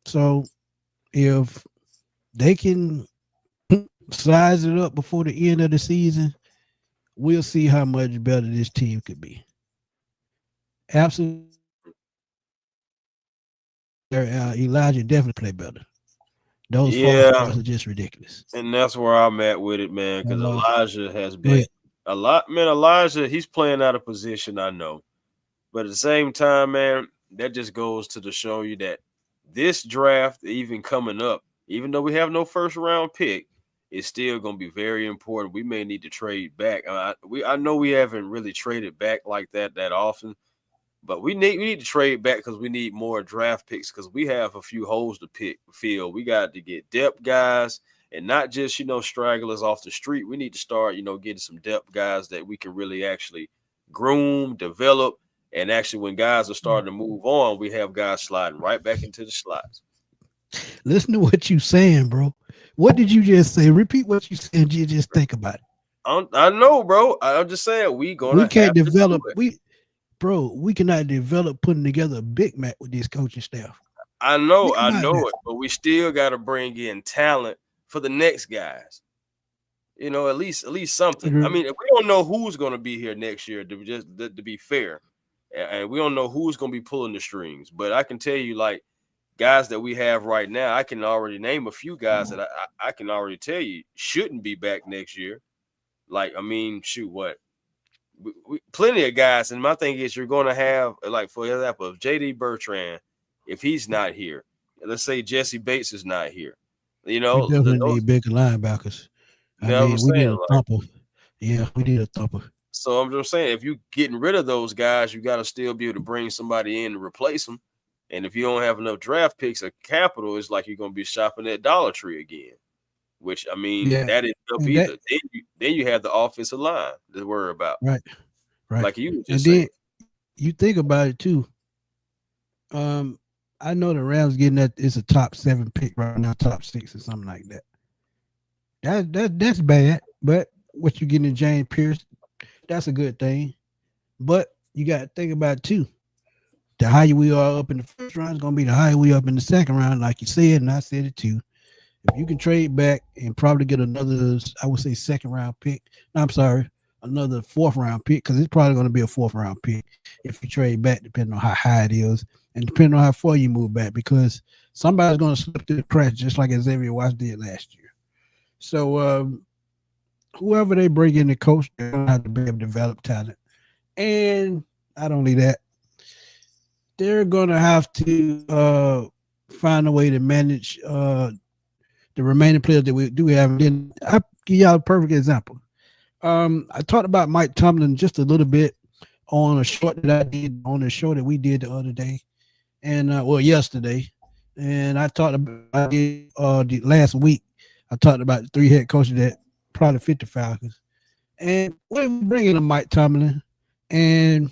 S1: So if they can size it up before the end of the season, we'll see how much better this team could be. Absolutely. Elijah definitely play better. Those falls are just ridiculous.
S2: And that's where I'm at with it, man, because Elijah has been a lot. Man, Elijah, he's playing out of position, I know. But at the same time, man, that just goes to show you that this draft, even coming up, even though we have no first round pick, is still going to be very important. We may need to trade back. I know we haven't really traded back like that often, but we need to trade back because we need more draft picks because we have a few holes to fill. We got to get depth guys and not just, stragglers off the street. We need to start, getting some depth guys that we can really actually groom, develop, and actually when guys are starting to move on, we have guys sliding right back into the slots.
S1: Listen to what you saying, bro. What did you just say? Repeat what you said. You just think about it.
S2: I know, bro. I'm just saying we
S1: can't develop. We cannot develop putting together a Big Mac with this coaching staff.
S2: I know it, but we still got to bring in talent for the next guys. At least something. Mm-hmm. I mean, we don't know who's going to be here next year. To be fair, and we don't know who's going to be pulling the strings. But I can tell you, like, guys that we have right now, I can already name a few guys that I can already tell you shouldn't be back next year. Like, I mean, shoot, what? We plenty of guys, and my thing is you're going to have, like, for example, if J.D. Bertrand, if he's not here, let's say Jesse Bates is not here,
S1: we definitely need bigger linebackers. We need a thumper. Yeah, we need a thumper.
S2: So I'm just saying, if you're getting rid of those guys, you got to still be able to bring somebody in to replace them. And if you don't have enough draft picks or capital, it's like you're going to be shopping at Dollar Tree again, which, I mean, that isn't up either. Then you have the offensive line to worry about.
S1: Right.
S2: Like you were just saying.
S1: You think about it, too. I know the Rams getting that it's a top 7 pick right now, top 6 or something like that. That's bad. But what you getting in James Pierce, that's a good thing. But you got to think about it, too. The higher we are up in the first round is going to be the higher we up in the second round, like you said, and I said it too. If you can trade back and probably get another, I would say, second round pick. No, I'm sorry, another 4th round pick, because it's probably going to be a 4th round pick if you trade back, depending on how high it is and depending on how far you move back, because somebody's going to slip through the cracks just like Xavier Watts did last year. So whoever they bring in the coach, they're going to have to be able to develop talent. And not only that, they're going to have to find a way to manage the remaining players that we do have. And then I'll give y'all a perfect example. I talked about Mike Tomlin just a little bit on a short that I did on the show that we did the other day, and yesterday. And I talked about the last week. I talked about the 3 head coaches that probably fit the Falcons, and we're bringing in Mike Tomlin, and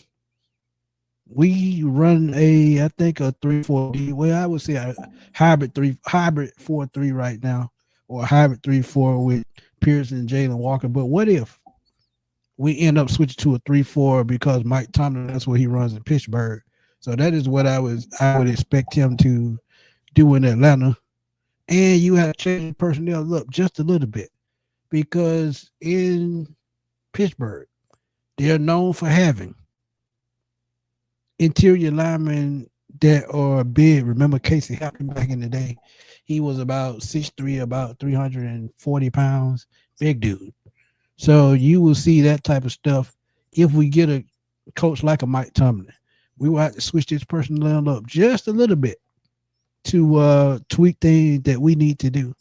S1: we run I think a 3-4. Well, I would say a hybrid 4-3 right now, or a hybrid 3-4 with Pierce and Jalen Walker. But what if we end up switching to a 3-4 because Mike Tomlin, that's what he runs in Pittsburgh. So that is what I would expect him to do in Atlanta. And you have to change the personnel up just a little bit because in Pittsburgh, they're known for having interior linemen that are big. Remember Casey Hampton back in the day? He was about 6'3", about 340 pounds, big dude. So you will see that type of stuff if we get a coach like a Mike Tomlin. We will have to switch this personnel up just a little bit to tweak things that we need to do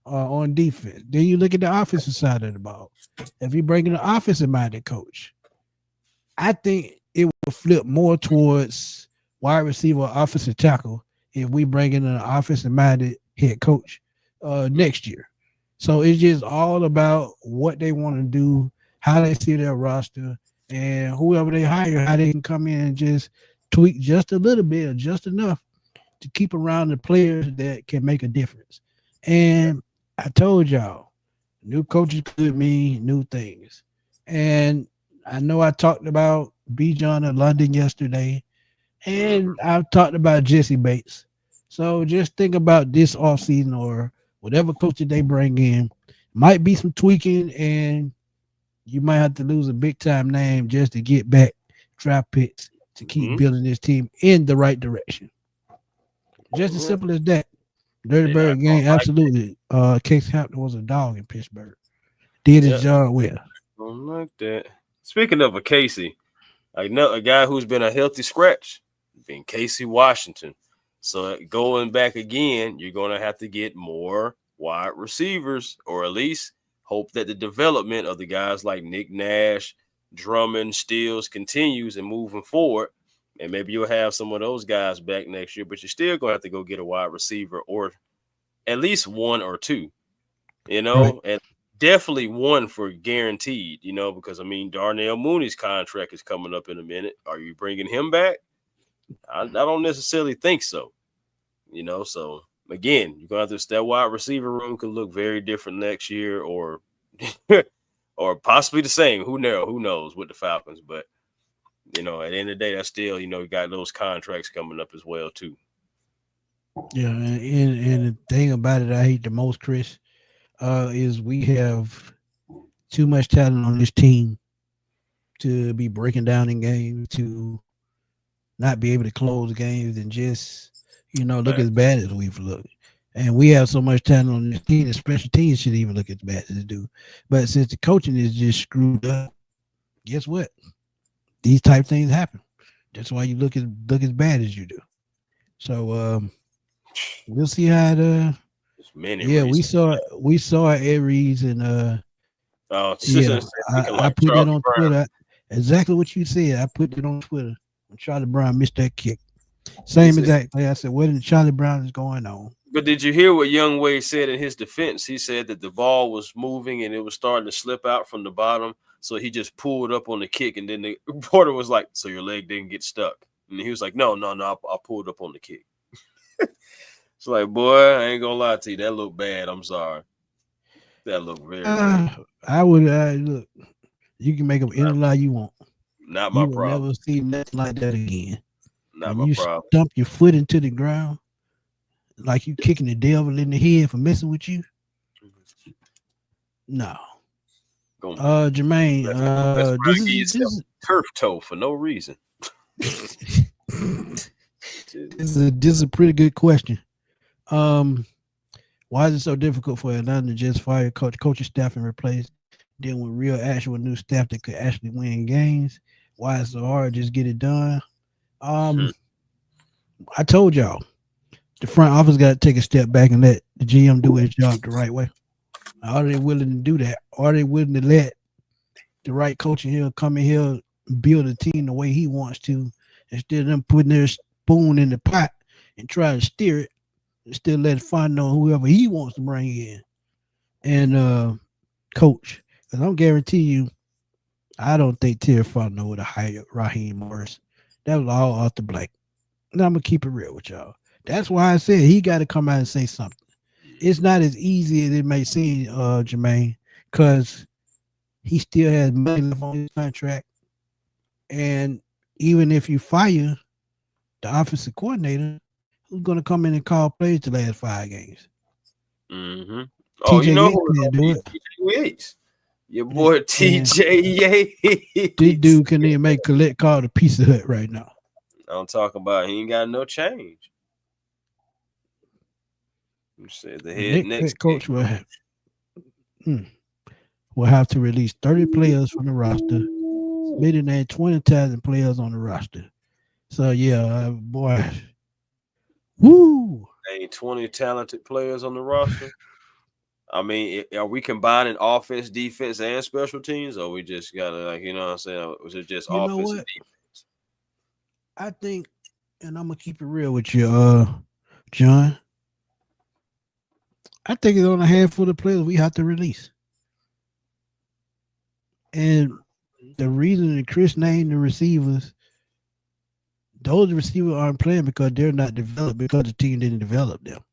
S1: on defense. Then you look at the offensive side of the ball. If you bring in an offensive-minded coach, I think it will flip more towards wide receiver, offensive tackle if we bring in an offensive-minded head coach next year. So it's just all about what they want to do, how they see their roster, and whoever they hire, how they can come in and just tweak just a little bit or just enough to keep around the players that can make a difference. And I told y'all, new coaches could mean new things. And I know I talked about Bijan in London yesterday, and I've talked about Jesse Bates. So just think about this offseason or whatever coach that they bring in. Might be some tweaking, and you might have to lose a big-time name just to get back draft picks to keep building this team in the right direction. Just as simple as that. Dirty Bird game, absolutely. Case Hampton was a dog in Pittsburgh. Did his job well.
S2: Don't like that. Speaking of a Casey, I know a guy who's been a healthy scratch, been Casey Washington. So going back again, you're going to have to get more wide receivers, or at least hope that the development of the guys like Nick Nash, Drummond, Stills continues and moving forward. And maybe you'll have some of those guys back next year, but you're still going to have to go get a wide receiver or at least one or two,
S1: Right.
S2: and definitely one for guaranteed, because, I mean, Darnell Mooney's contract is coming up in a minute. Are you bringing him back? I don't necessarily think so, so again, you're going to have to, that wide receiver room could look very different next year or or possibly the same. Who knows with the Falcons, but at the end of the day, that's still, you got those contracts coming up as well, too.
S1: Yeah, and the thing about it I hate the most, Chris, is we have too much talent on this team to be breaking down in games, to not be able to close games and just, look as bad as we've looked. And we have so much talent on this team, the special teams should even look as bad as they do. But since the coaching is just screwed up, guess what? These type of things happen. That's why you look as bad as you do. So we'll see how it we saw Aries and I put that on Twitter. Exactly what you said. I put it on Twitter. Charlie Brown missed that kick. Same exact thing. I said, what in Charlie Brown is going on?
S2: But did you hear what Young Wade said in his defense? He said that the ball was moving and it was starting to slip out from the bottom. So he just pulled up on the kick, and then the reporter was like, "So your leg didn't get stuck?" And he was like, "No, I pulled up on the kick." It's like, boy, I ain't gonna lie to you, that looked bad. I'm sorry, that looked very bad.
S1: I would look. You can make up any lie you want.
S2: Not my problem.
S1: Never see nothing like that again.
S2: Not
S1: when
S2: my
S1: problem. Stump your foot into the ground like you kicking the devil in the head for messing with you. No. Jermaine,
S2: this is turf toe for no reason.
S1: This is a pretty good question. Why is it so difficult for Atlanta to just fire coaching staff and replace them with real actual new staff that could actually win games? Why is it so hard to just get it done? I told y'all the front office got to take a step back and let the GM do his job the right way. Are they willing to do that? Are they willing to let the right coach in here come in here and build a team the way he wants to, instead of them putting their spoon in the pot and trying to steer it, and still let it find on whoever he wants to bring in and coach? Because I'm guarantee you, I don't think Terry Fontenot would have hired Raheem Morris. That was all off the blank. Now I'm gonna keep it real with y'all. That's why I said he got to come out and say something. It's not as easy as it may seem, Jermaine, because He still has money left on his contract. And even if you fire the offensive coordinator, who's going to come in and call plays the last 5 games?
S2: Mm-hmm. Oh, you
S1: TJ
S2: know
S1: Yates
S2: who
S1: can't do it.
S2: TJ Yates. Your boy TJ Yates.
S1: This dude can even make collect call the Pizza Hut right now.
S2: I'm talking about he ain't got no change. You said the next
S1: coach will have to release 30 players from the roster. Smitty named 20 talented players on the roster. So yeah, boy. Woo!
S2: Ain't 20 talented players on the roster. I mean, are we combining offense, defense, and special teams, or we just gotta, like, you know what I'm saying? Was it just offense and defense?
S1: I think, and I'm gonna keep it real with you, John. I think it's on a handful of players we have to release. And the reason that Chris named the receivers, those receivers aren't playing because they're not developed, because the team didn't develop them.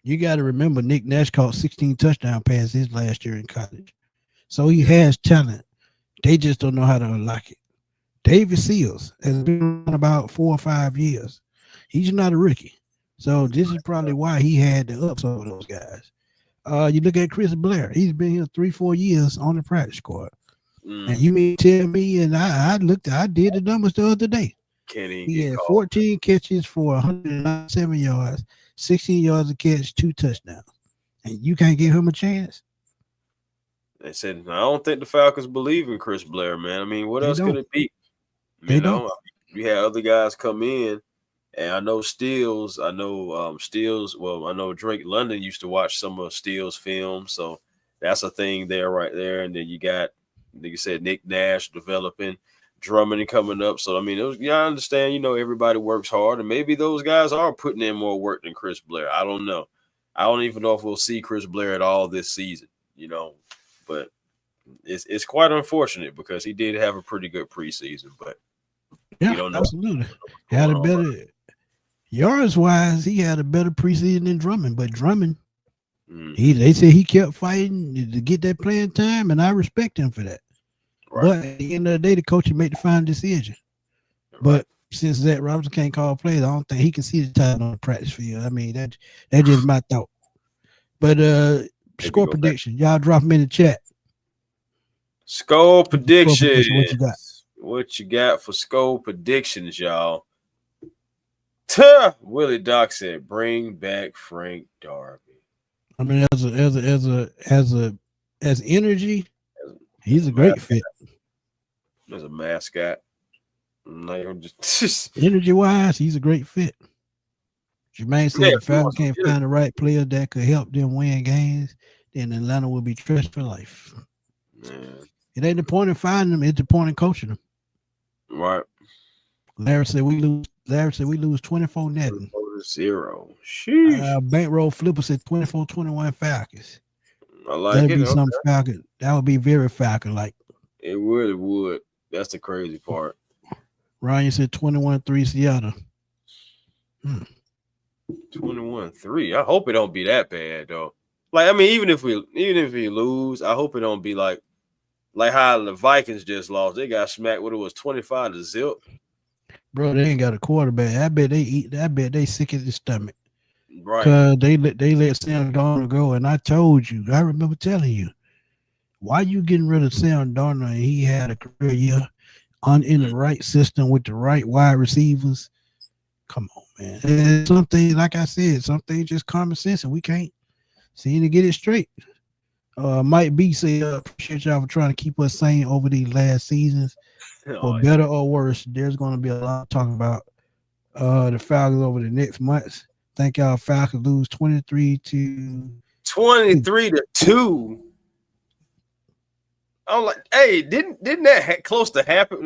S1: You got to remember Nick Nash caught 16 touchdown passes last year in college. So he has talent. They just don't know how to unlock it. David Seals has been around about 4 or 5 years. He's not a rookie. So this is probably why he had the ups over those guys. You look at Chris Blair. He's been here 3-4 years on the practice squad. And you mean tell me, and I did the numbers the other day. He had 14 catches for 197 yards, 16 yards a catch, 2 touchdowns. And you can't give him a chance?
S2: They said, I don't think the Falcons believe in Chris Blair, man. I mean, what else could it be? You know, we had other guys come in, and I know Steele. I know Drake London used to watch some of Steele's film, so that's a thing there right there. And then you got, like you said, Nick Nash developing, Drummond coming up. So, I mean, I understand, you know, everybody works hard, and maybe those guys are putting in more work than Chris Blair. I don't know. I don't even know if we'll see Chris Blair at all this season, you know, but it's quite unfortunate because he did have a pretty good preseason, but
S1: yeah, you don't know. Absolutely. Had a better yards wise, he had a better preseason than Drummond, but Drummond, they said he kept fighting to get that playing time, and I respect him for that. Right. But at the end of the day, the coach will make the final decision. Right. But since Zach Robinson can't call plays, I don't think he can see the time on the practice field. I mean, that's just my thought. But score prediction, y'all drop them in the chat.
S2: Score predictions. What you got? What you got for score predictions, y'all? Willie Doc said, "Bring back Frank Darby."
S1: I mean, as energy, he's a great fit.
S2: As a mascot, just
S1: energy wise, he's a great fit. Jermaine said the Falcons can't find the right player that could help them win games, then Atlanta will be trashed for life. Man. It ain't the point of finding them; it's the point of coaching them.
S2: Right.
S1: Larry said we lose 24-0.
S2: 0. Sheesh.
S1: Bankroll Flipper said 24-21 Falcons.
S2: I like
S1: That'd
S2: it.
S1: Be some Falcon. That would be very Falcon-like.
S2: It really would. That's the crazy part.
S1: Ryan said 21-3 Seattle.
S2: 21-3. I hope it don't be that bad though. Like, I mean, even if we lose, I hope it don't be like how the Vikings just lost. They got smacked when it was 25-0.
S1: Bro, they ain't got a quarterback. I bet they sick at the stomach.
S2: Right.
S1: Because they let Sam Darnold go. And I told you, I remember telling you, why you getting rid of Sam Darnold and he had a career year in the right system with the right wide receivers? Come on, man. And something, like I said, something just common sense, and we can't seem to get it straight. Mike B said, appreciate y'all for trying to keep us sane over these last seasons. For better or worse, there's going to be a lot of talk about the Falcons over the next months. Think y'all Falcons lose 23-2.
S2: I'm like, hey, didn't that close to happen?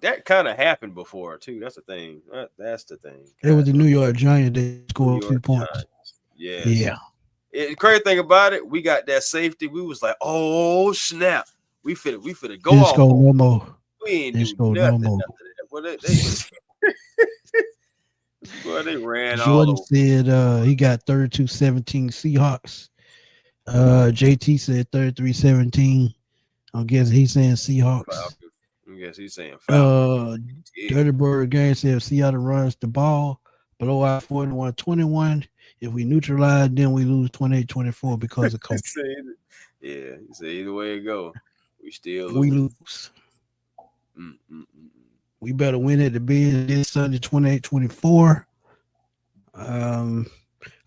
S2: That kind of happened before too. That's the thing. That's the thing.
S1: It was the New York Giants. They scored 2 points.
S2: Yes.
S1: Yeah.
S2: The crazy thing about it, we got that safety. We was like, oh snap, we finna go
S1: Didn't
S2: off.
S1: Score no more.
S2: We ain't do nothing no after that. Well, they ran all over.
S1: Jordan said he got 32-17 Seahawks. JT said 33-17 I'm guessing he's saying Seahawks.
S2: Falcons. I guess he's saying Falcons.
S1: Dirty Bird Game said Seattle runs the ball, blow out 41-21. If we neutralize, then we lose 28-24 because of coaching.
S2: Yeah, he said either way it go, we still lose.
S1: We lose. We better win at the Bills this Sunday, 28-24. I'm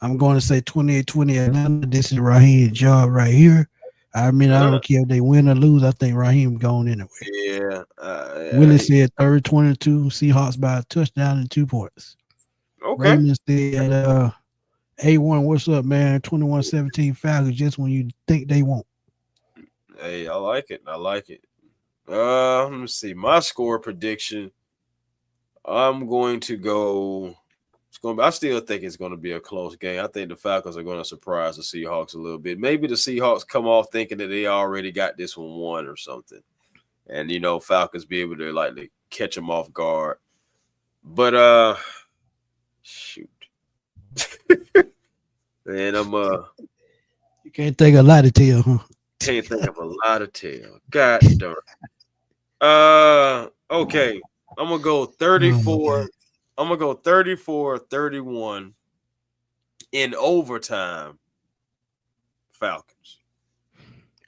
S1: going to say 28-20 Atlanta. This is Raheem's job right here. I mean, I don't care if they win or lose. I think Raheem going anyway.
S2: Yeah.
S1: Willie said third 22. Seahawks by a touchdown and 2 points.
S2: Okay.
S1: Raymond said, A1, what's up, man? 21-17 Falcons just when you think they won't.
S2: Hey, I like it. Let me see. My score prediction. I'm going to go. I still think it's going to be a close game. I think the Falcons are going to surprise the Seahawks a little bit. Maybe the Seahawks come off thinking that they already got this one won or something, and Falcons be able to catch them off guard. But shoot, man, you
S1: can't think a lot of tail, huh?
S2: Can't think of a lot of tail. God darn. Okay. I'm gonna go 34. I'm gonna go 34-31 in overtime. Falcons.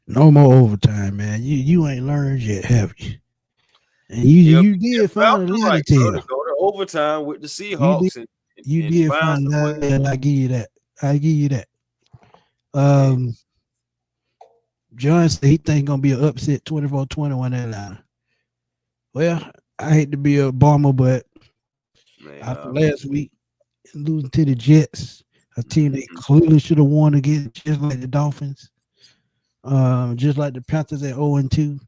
S1: No more overtime, man. You ain't learned yet, have you? And you did find a lot of tail.
S2: Go to overtime with the Seahawks.
S1: You did find that, and I give you that. John said he think gonna be an upset 24-21 Atlanta. Well, I hate to be a bomber, but after last week losing to the Jets, a team that clearly should have won against, just like the Dolphins, just like the Panthers at 0-2.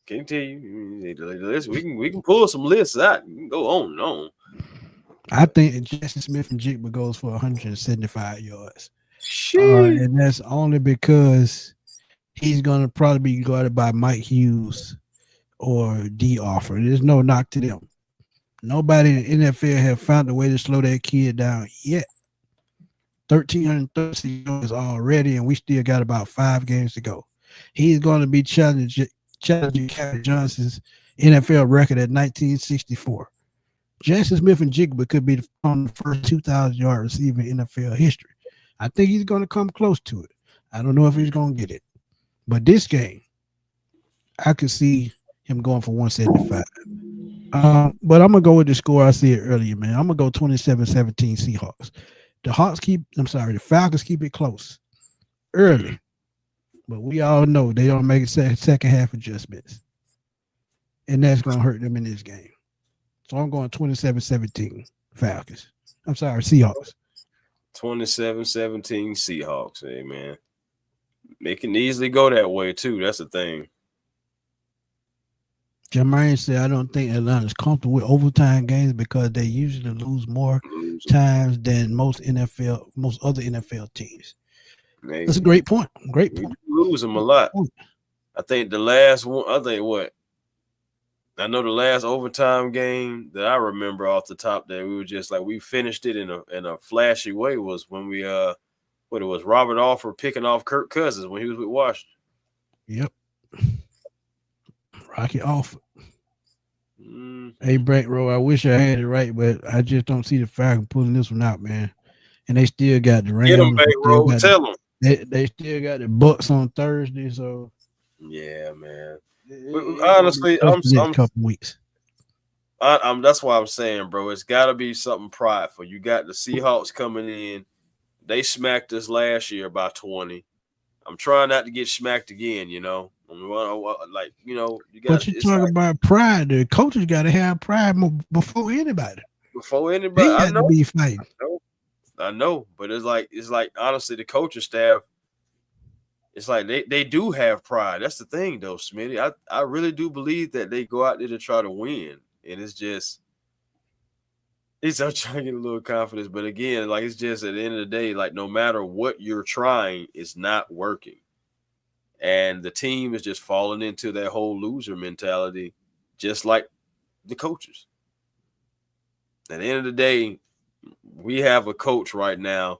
S2: Can't tell you. We can pull some lists out. We can go on and on.
S1: I think Jackson Smith and Jigba goes for 175 yards. And that's only because he's going to probably be guarded by Mike Hughes or D. Offer. There's no knock to them. Nobody in the NFL have found a way to slow that kid down yet. 1,330 yards already, and we still got about 5 games to go. He's going to be challenging Calvin Johnson's NFL record at 1964. Jackson Smith and Jigba could be on the first 2,000-yard receiver in NFL history. I think he's going to come close to it. I don't know if he's going to get it. But this game, I could see him going for 175. But I'm going to go with the score I said earlier, man. I'm going to go 27-17 Seahawks. The Falcons keep it close early. But we all know they don't make second half adjustments. And that's going to hurt them in this game. So I'm going 27-17 Falcons. Seahawks.
S2: 27-17 Seahawks. Hey, man. They can easily go that way, too. That's the thing.
S1: Jermaine said, I don't think Atlanta's comfortable with overtime games because they usually lose more times than most other NFL teams. Maybe. That's a great point. Great point.
S2: You lose them a lot. I think the last one, I know the last overtime game that I remember off the top that we were just we finished it in a flashy way was when we Robert Alford picking off Kirk Cousins when he was with Washington.
S1: Yep. Rocky Alford. Hey, Brent Rowe, I wish I had it right, but I just don't see the Falcons pulling this one out, man. And they still got the Rams.
S2: Get them, Brent Rowe. Tell them.
S1: They still got the Bucks on Thursday, so
S2: yeah, man. Honestly, I'm
S1: couple weeks.
S2: That's why I'm saying, bro, it's got to be something prideful. You got the Seahawks coming in. They smacked us last year by 20. I'm trying not to get smacked again, you know.
S1: But you talk about pride. The coaches got to have pride before anybody.
S2: They got
S1: to be fighting.
S2: I know, but it's like honestly, the coaching staff. It's like they do have pride. That's the thing, though, Smitty. I really do believe that they go out there to try to win, and I'm trying to get a little confidence. But again, it's just at the end of the day, no matter what you're trying, it's not working. And the team is just falling into that whole loser mentality, just like the coaches. At the end of the day, we have a coach right now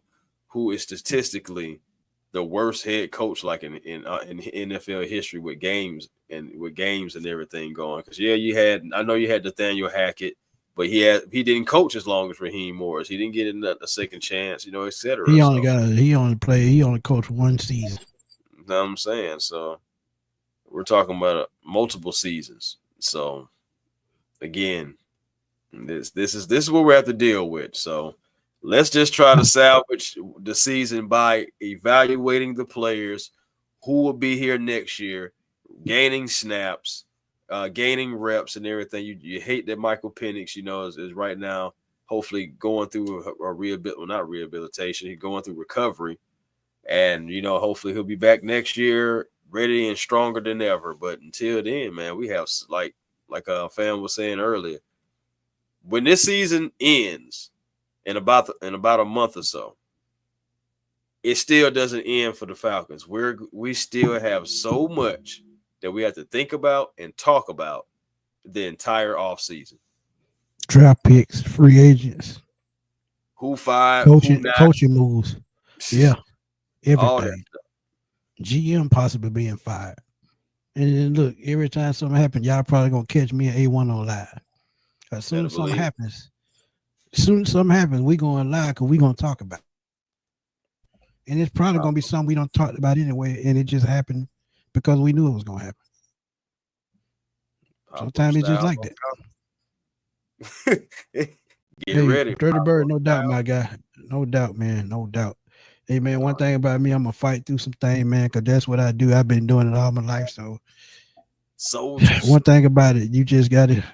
S2: who is statistically the worst head coach like in NFL history with games and everything going. Because I know you had Nathaniel Hackett, but he didn't coach as long as Raheem Morris. He didn't get a second chance, etc.
S1: He only coached one season.
S2: You know what I'm saying? So we're talking about multiple seasons. So again, this is what we have to deal with. So let's just try to salvage the season by evaluating the players who will be here next year, gaining snaps, gaining reps and everything. You hate that Michael Penix, is right not through not rehabilitation. He's going through recovery. And, hopefully he'll be back next year ready and stronger than ever. But until then, man, we have, like a fan was saying earlier, when this season ends in about a month or so, it still doesn't end for the Falcons. We still have so much that we have to think about and talk about the entire offseason.
S1: Draft picks, free agents,
S2: who fired,
S1: coaching moves. Yeah,
S2: all that
S1: everything. GM possibly being fired. And then look, every time something happens, y'all probably gonna catch me at A1 on live. As soon as something happens, we going live because we gonna talk about it. And it's probably gonna be something we don't talk about anyway, and it just happened because we knew it was gonna happen. Sometimes it's just like that.
S2: Get ready.
S1: Dirty Bird, no doubt, my guy. No doubt, man. No doubt. Hey, man, one thing about me, I'm going to fight through some things, man, because that's what I do. I've been doing it all my life. So one thing about it, you just got to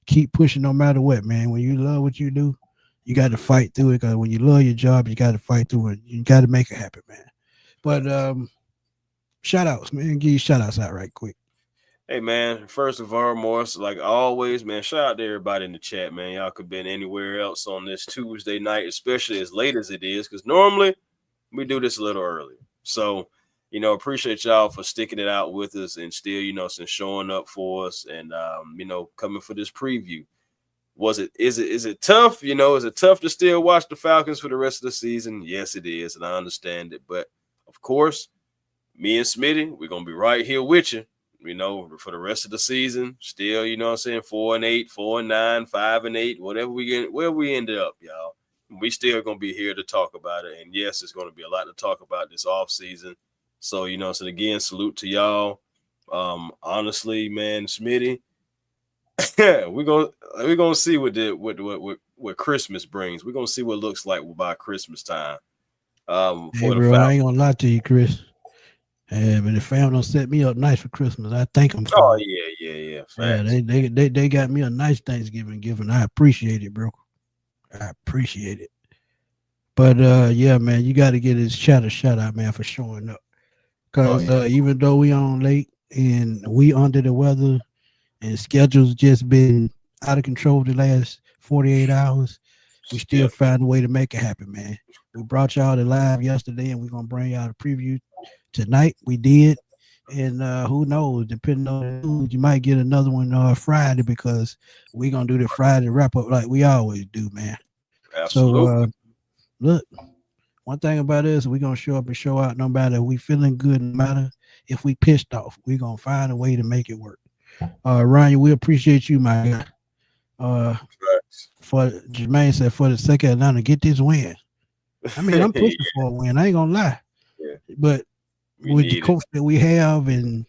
S1: keep pushing no matter what, man. When you love what you do, you got to fight through it, because when you love your job, you got to fight through it. You got to make it happen, man. But shout-outs, man. Give you shout-outs out right quick.
S2: Hey, man, first of all, Morris, like always, man, shout out to everybody in the chat, man. Y'all could have been anywhere else on this Tuesday night, especially as late as it is, because normally we do this a little earlier. So, appreciate y'all for sticking it out with us and still, since showing up for us and, coming for this preview. Is it tough? Is it tough to still watch the Falcons for the rest of the season? Yes, it is, and I understand it. But, of course, me and Smitty, we're going to be right here with you. For the rest of the season, still, 4-8, 4-9, 5-8, whatever where we ended up, y'all. We still gonna be here to talk about it. And yes, it's gonna be a lot to talk about this off season. So, so again, salute to y'all. Honestly, man, Smitty, we're gonna see what Christmas brings. We're gonna see what it looks like by Christmas time.
S1: Hey, bro, I ain't gonna lie to you, Chris. But the family don't set me up nice for Christmas. I thank them for
S2: it. Yeah.
S1: Yeah, they got me a nice Thanksgiving gift, and I appreciate it, bro. I appreciate it. But yeah, man, you got to get this shout out, man, for showing up. Because even though we on late and we under the weather and schedules just been out of control the last 48 hours, we still find a way to make it happen, man. We brought y'all to live yesterday, and we're gonna bring y'all a preview tonight. We did, and who knows, depending on the news, you might get another one Friday, because we're gonna do the Friday wrap up like we always do, man.
S2: Absolutely.
S1: So look, one thing about us, we're gonna show up and show out no matter we feeling good, no matter if we pissed off. We're gonna find a way to make it work. Ryan, we appreciate you, my guy. For Jermaine said, for the sake of Atlanta, get this win. I mean, I'm pushing for a win. I ain't gonna lie.
S2: Yeah.
S1: But with the coach that we have and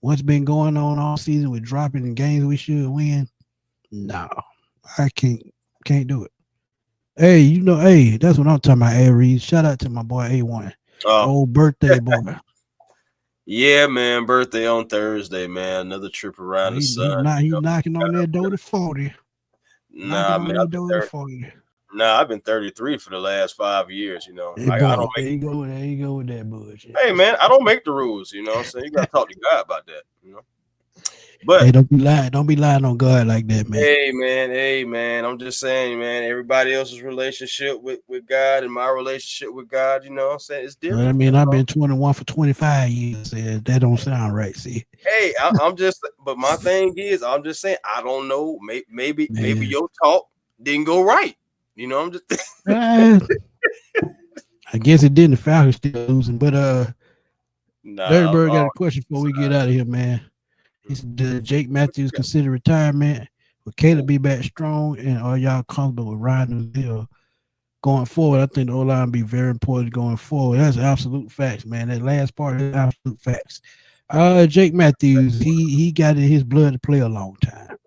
S1: what's been going on all season with dropping the games we should win, no, I can't do it. Hey, that's what I'm talking about. Aries, shout out to my boy A1. Old birthday boy.
S2: Yeah, man, birthday on Thursday, man. Another trip around the sun.
S1: He's knocking on that door to 40.
S2: Nah, man, I've been 33 for the last 5 years,
S1: Hey, I don't there you go with that bullshit.
S2: Hey, man, I don't make the rules, so you gotta talk to God about that, But
S1: hey, don't be lying on God like that, man.
S2: Hey, man, I'm just saying, man, everybody else's relationship with God and my relationship with God, I'm saying, it's different.
S1: Well, I mean, I've been 21 for 25 years. That don't sound right, see.
S2: Hey, but my thing is, I'm just saying, I don't know, maybe your talk didn't go right. I'm just
S1: I guess it didn't. The Falcons still losing, but Dirty
S2: Nah,
S1: Bird got a question before we get out of here, man. He said, "Does Jake Matthews consider retirement? Will Caleb be back strong? And are y'all comfortable with Ryan Hill going forward? I think the O-line be very important going forward. That's absolute facts, man. That last part is absolute facts. Jake Matthews, he got in his blood to play a long time.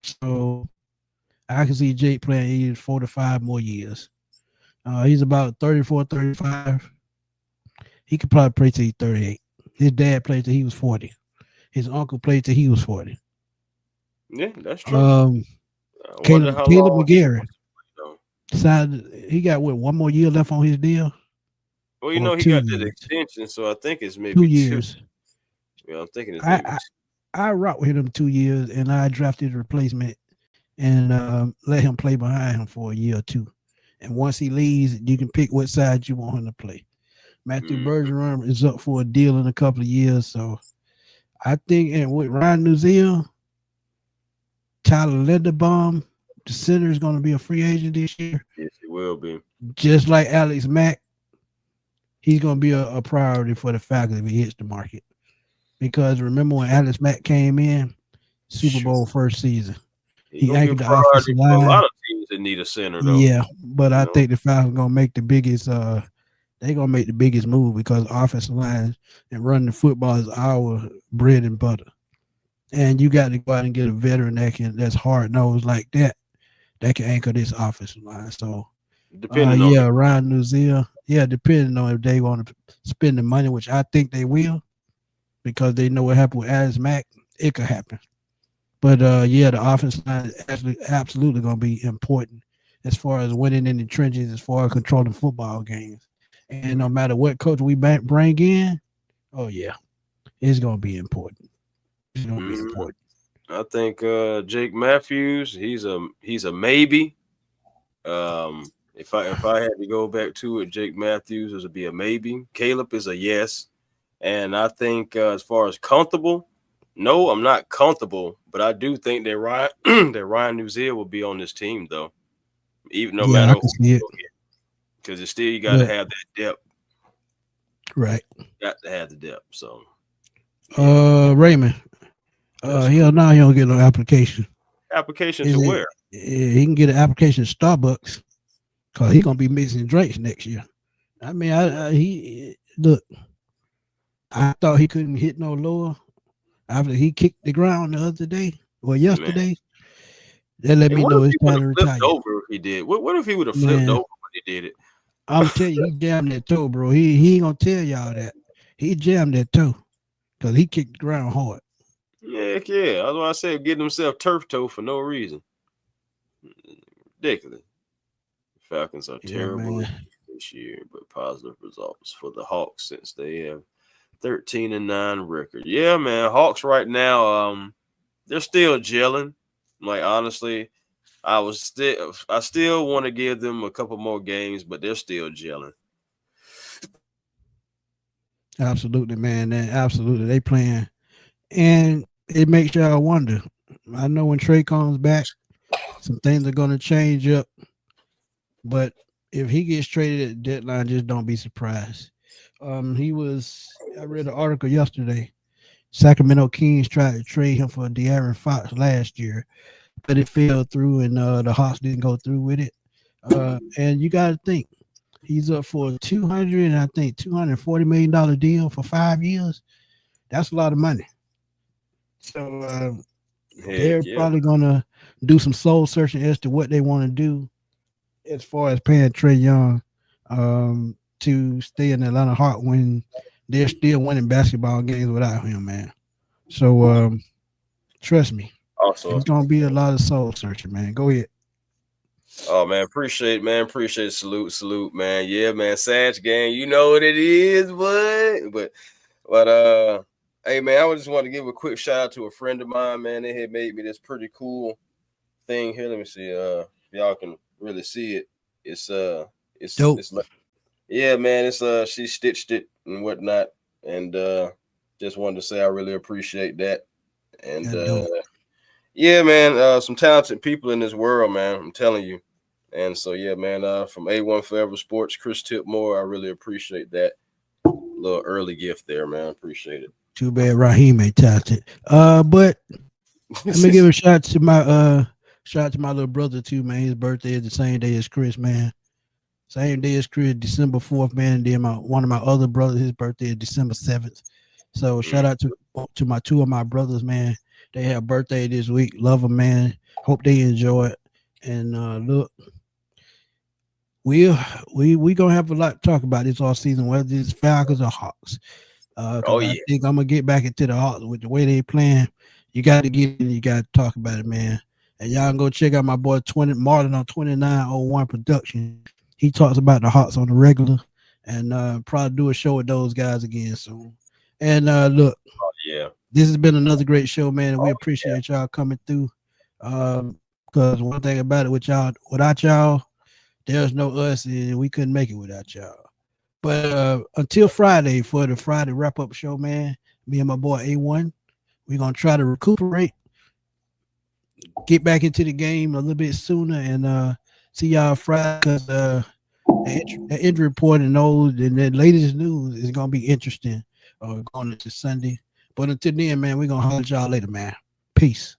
S1: So I can see Jake playing either 4 to 5 more years. He's about 34, 35. He could probably play till he's 38. His dad played till he was 40. His uncle played till he was 40.
S2: Yeah, that's true.
S1: Caleb McGarry signed. He got one more year left on his deal.
S2: Well, he got that extension, so I think it's maybe
S1: 2 years.
S2: Yeah, I'm thinking it's maybe
S1: I rocked with him 2 years, and I drafted a replacement and let him play behind him for a year or two. And once he leaves, you can pick what side you want him to play. Matthew Bergeron is up for a deal in a couple of years, so I think, and with Ryan Nuzile, Tyler Linderbaum, the center is going to be a free agent this year.
S2: Yes, he will be.
S1: Just like Alex Mack, he's going to be a priority for the Falcons if he hits the market. Because remember when Alex Mack came in, Super Bowl first season, he anchored the offensive line.
S2: A lot of teams that need a center, though.
S1: Yeah, but I think the Falcons going to make the biggest. They're going to make the biggest move because offensive line and running the football is our bread and butter. And you got to go out and get a veteran that's hard nosed like that can anchor this offensive line. So, Ryan Nuzile, depending on if they want to spend the money, which I think they will, because they know what happened with Alex Mack, it could happen. But the offensive line is absolutely going to be important as far as winning in the trenches, as far as controlling football games. And no matter what coach we bring in, it's going to be important. It's going to be important.
S2: I think Jake Matthews, he's a maybe. If I had to go back to it, Jake Matthews would be a maybe. Caleb is a yes. And I think as far as comfortable, no, I'm not comfortable, but I do think that Ryan Nuzile will be on this team, though. Even no matter who, because it's still you got to have that depth.
S1: Right.
S2: Got to have the depth. So,
S1: Raymond, he don't get no application.
S2: Application to where?
S1: He can get an application to Starbucks because he's gonna be mixing drinks next year. I mean, I thought he couldn't hit no lower after he kicked the ground the other day or yesterday. Man. That let me know it's time to retire.
S2: Over if he did. What if he would have flipped over when he did it?
S1: I'm telling you, he jammed that toe, bro. He ain't gonna tell y'all that. He jammed that toe because he kicked the ground hard.
S2: Yeah. That's why I said getting himself turf toe for no reason. Ridiculous. Falcons are terrible this year, but positive results for the Hawks since they have 13-9 record. Yeah, man. Hawks right now, they're still gelling. Like, honestly, I still want to give them a couple more games, but they're still gelling.
S1: Absolutely, man. Absolutely. They playing. And it makes y'all wonder. I know when Trey comes back, some things are going to change up. But if he gets traded at the deadline, just don't be surprised. I read an article yesterday. Sacramento Kings tried to trade him for De'Aaron Fox last year, but it fell through, and the Hawks didn't go through with it. And you got to think, he's up for a $240 million deal for 5 years. That's a lot of money. So they're probably gonna do some soul searching as to what they want to do as far as paying Trae Young to stay in Atlanta Hawks when they're still winning basketball games without him, man. So trust me, it's gonna be a lot of soul searching, man. Go ahead.
S2: Oh man, appreciate it. Salute, man. Yeah, man. Sag gang, you know what it is, but hey man, I just want to give a quick shout out to a friend of mine, man. They had made me this pretty cool thing here. Let me see. If y'all can really see it. It's
S1: dope.
S2: It's like, yeah, man. It's she stitched it and whatnot, and just wanted to say I really appreciate that. And yeah, man, some talented people in this world, man. I'm telling you. And so, yeah, man, from A1 Forever Sports, Chris Tipmore, I really appreciate that little early gift there, man. Appreciate it.
S1: Too bad Raheem ain't talented. But let me give a shout to my little brother too, man. His birthday is the same day as Chris, man. Same day as Chris, December 4th, man. And then one of my other brothers, his birthday is December 7th. So shout out to my two of my brothers, man. They have birthday this week. Love them, man. Hope they enjoy it. And look, we gonna have a lot to talk about this all season, whether it's Falcons or Hawks. I think I'm gonna get back into the Hawks with the way they playing. You got to get in, you got to talk about it, man. And y'all can go check out my boy Martin on 2901 Production. He talks about the Hawks on the regular, and probably do a show with those guys again soon. And look, this has been another great show, man. And we appreciate y'all coming through. Because one thing about it, without y'all, there's no us, and we couldn't make it without y'all. But until Friday for the Friday wrap-up show, man, me and my boy A1, we're gonna try to recuperate, get back into the game a little bit sooner, and see y'all Friday. Because the injury report and the latest news is gonna be interesting going into Sunday. But until then, man, we're gonna holler at y'all later, man. Peace.